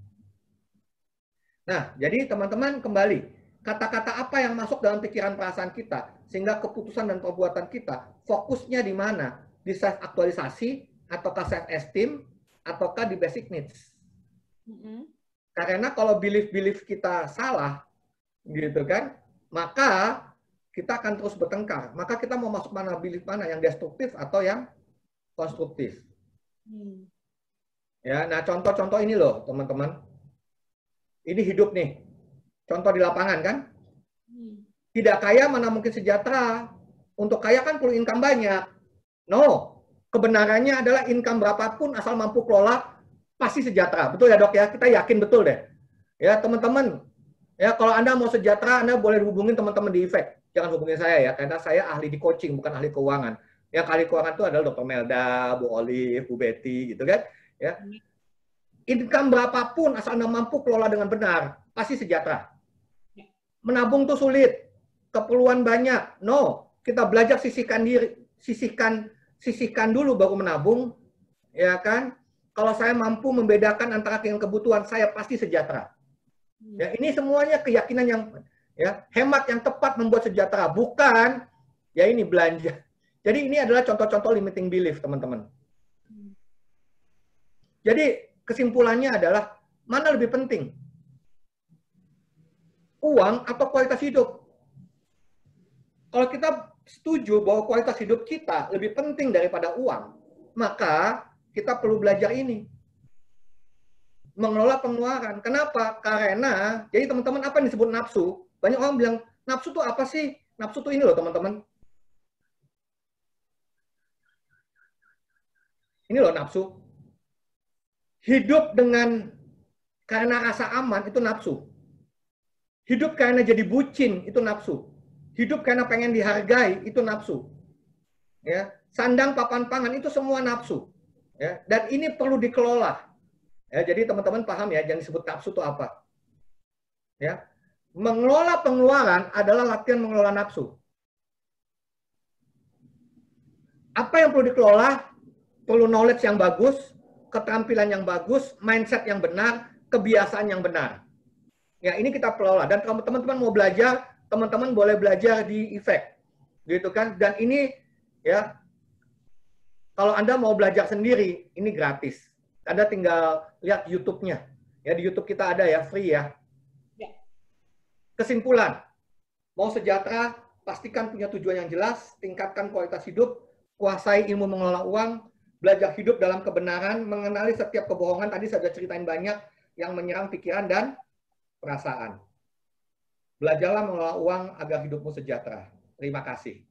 Nah, jadi teman-teman kembali, kata-kata apa yang masuk dalam pikiran perasaan kita sehingga keputusan dan perbuatan kita fokusnya di mana? Di self aktualisasi, ataukah self esteem, ataukah di basic needs. Karena kalau belief kita salah, gitu kan, maka kita akan terus bertengkar. Maka kita mau masuk mana, belief mana, yang destruktif atau yang konstruktif. Ya, nah contoh-contoh ini loh teman-teman. Ini hidup nih, contoh di lapangan kan. Tidak kaya mana mungkin sejahtera. Untuk kaya kan perlu income banyak. No, kebenarannya adalah income berapapun asal mampu kelola pasti sejahtera. Betul ya dok ya? Kita yakin betul deh. Ya teman-teman, ya kalau Anda mau sejahtera, Anda boleh hubungin teman-teman di IFEK. Jangan hubungin saya ya, karena saya ahli di coaching, bukan ahli keuangan. Yang ahli keuangan itu adalah Dr. Melda, Bu Olive, Bu Betty, gitu kan? Ya. Income berapapun asal Anda mampu kelola dengan benar, pasti sejahtera. Menabung tuh sulit, keperluan banyak. No, kita belajar sisihkan diri, sisihkan dulu baru menabung, ya kan? Kalau saya mampu membedakan antara dengan kebutuhan, saya pasti sejahtera. Ya, ini semuanya keyakinan yang ya, hemat yang tepat membuat sejahtera, bukan ya ini belanja. Jadi ini adalah contoh-contoh limiting belief, teman-teman. Jadi kesimpulannya adalah mana lebih penting? Uang atau kualitas hidup? Kalau kita setuju bahwa kualitas hidup kita lebih penting daripada uang, maka kita perlu belajar ini. Mengelola pengeluaran. Kenapa? Karena, jadi teman-teman apa yang disebut nafsu? Banyak orang bilang, nafsu itu apa sih? Nafsu itu ini loh teman-teman. Ini loh nafsu. Hidup karena rasa aman itu nafsu. Hidup karena jadi bucin itu nafsu. Hidup karena pengen dihargai itu nafsu. Ya, sandang papan pangan itu semua nafsu. Ya, dan ini perlu dikelola. Ya, jadi teman-teman paham ya, yang disebut nafsu itu apa? Ya, mengelola pengeluaran adalah latihan mengelola nafsu. Apa yang perlu dikelola? Perlu knowledge yang bagus, keterampilan yang bagus, mindset yang benar, kebiasaan yang benar. Ya, ini kita kelola. Dan kalau teman-teman mau belajar, teman-teman boleh belajar di Efek, gitu kan? Dan ini ya, kalau Anda mau belajar sendiri, ini gratis. Anda tinggal lihat YouTube-nya. Ya, di YouTube kita ada ya, free ya. Kesimpulan, mau sejahtera, pastikan punya tujuan yang jelas, tingkatkan kualitas hidup, kuasai ilmu mengelola uang, belajar hidup dalam kebenaran, mengenali setiap kebohongan, tadi saya sudah ceritain banyak, yang menyerang pikiran dan perasaan. Belajarlah mengelola uang agar hidupmu sejahtera. Terima kasih.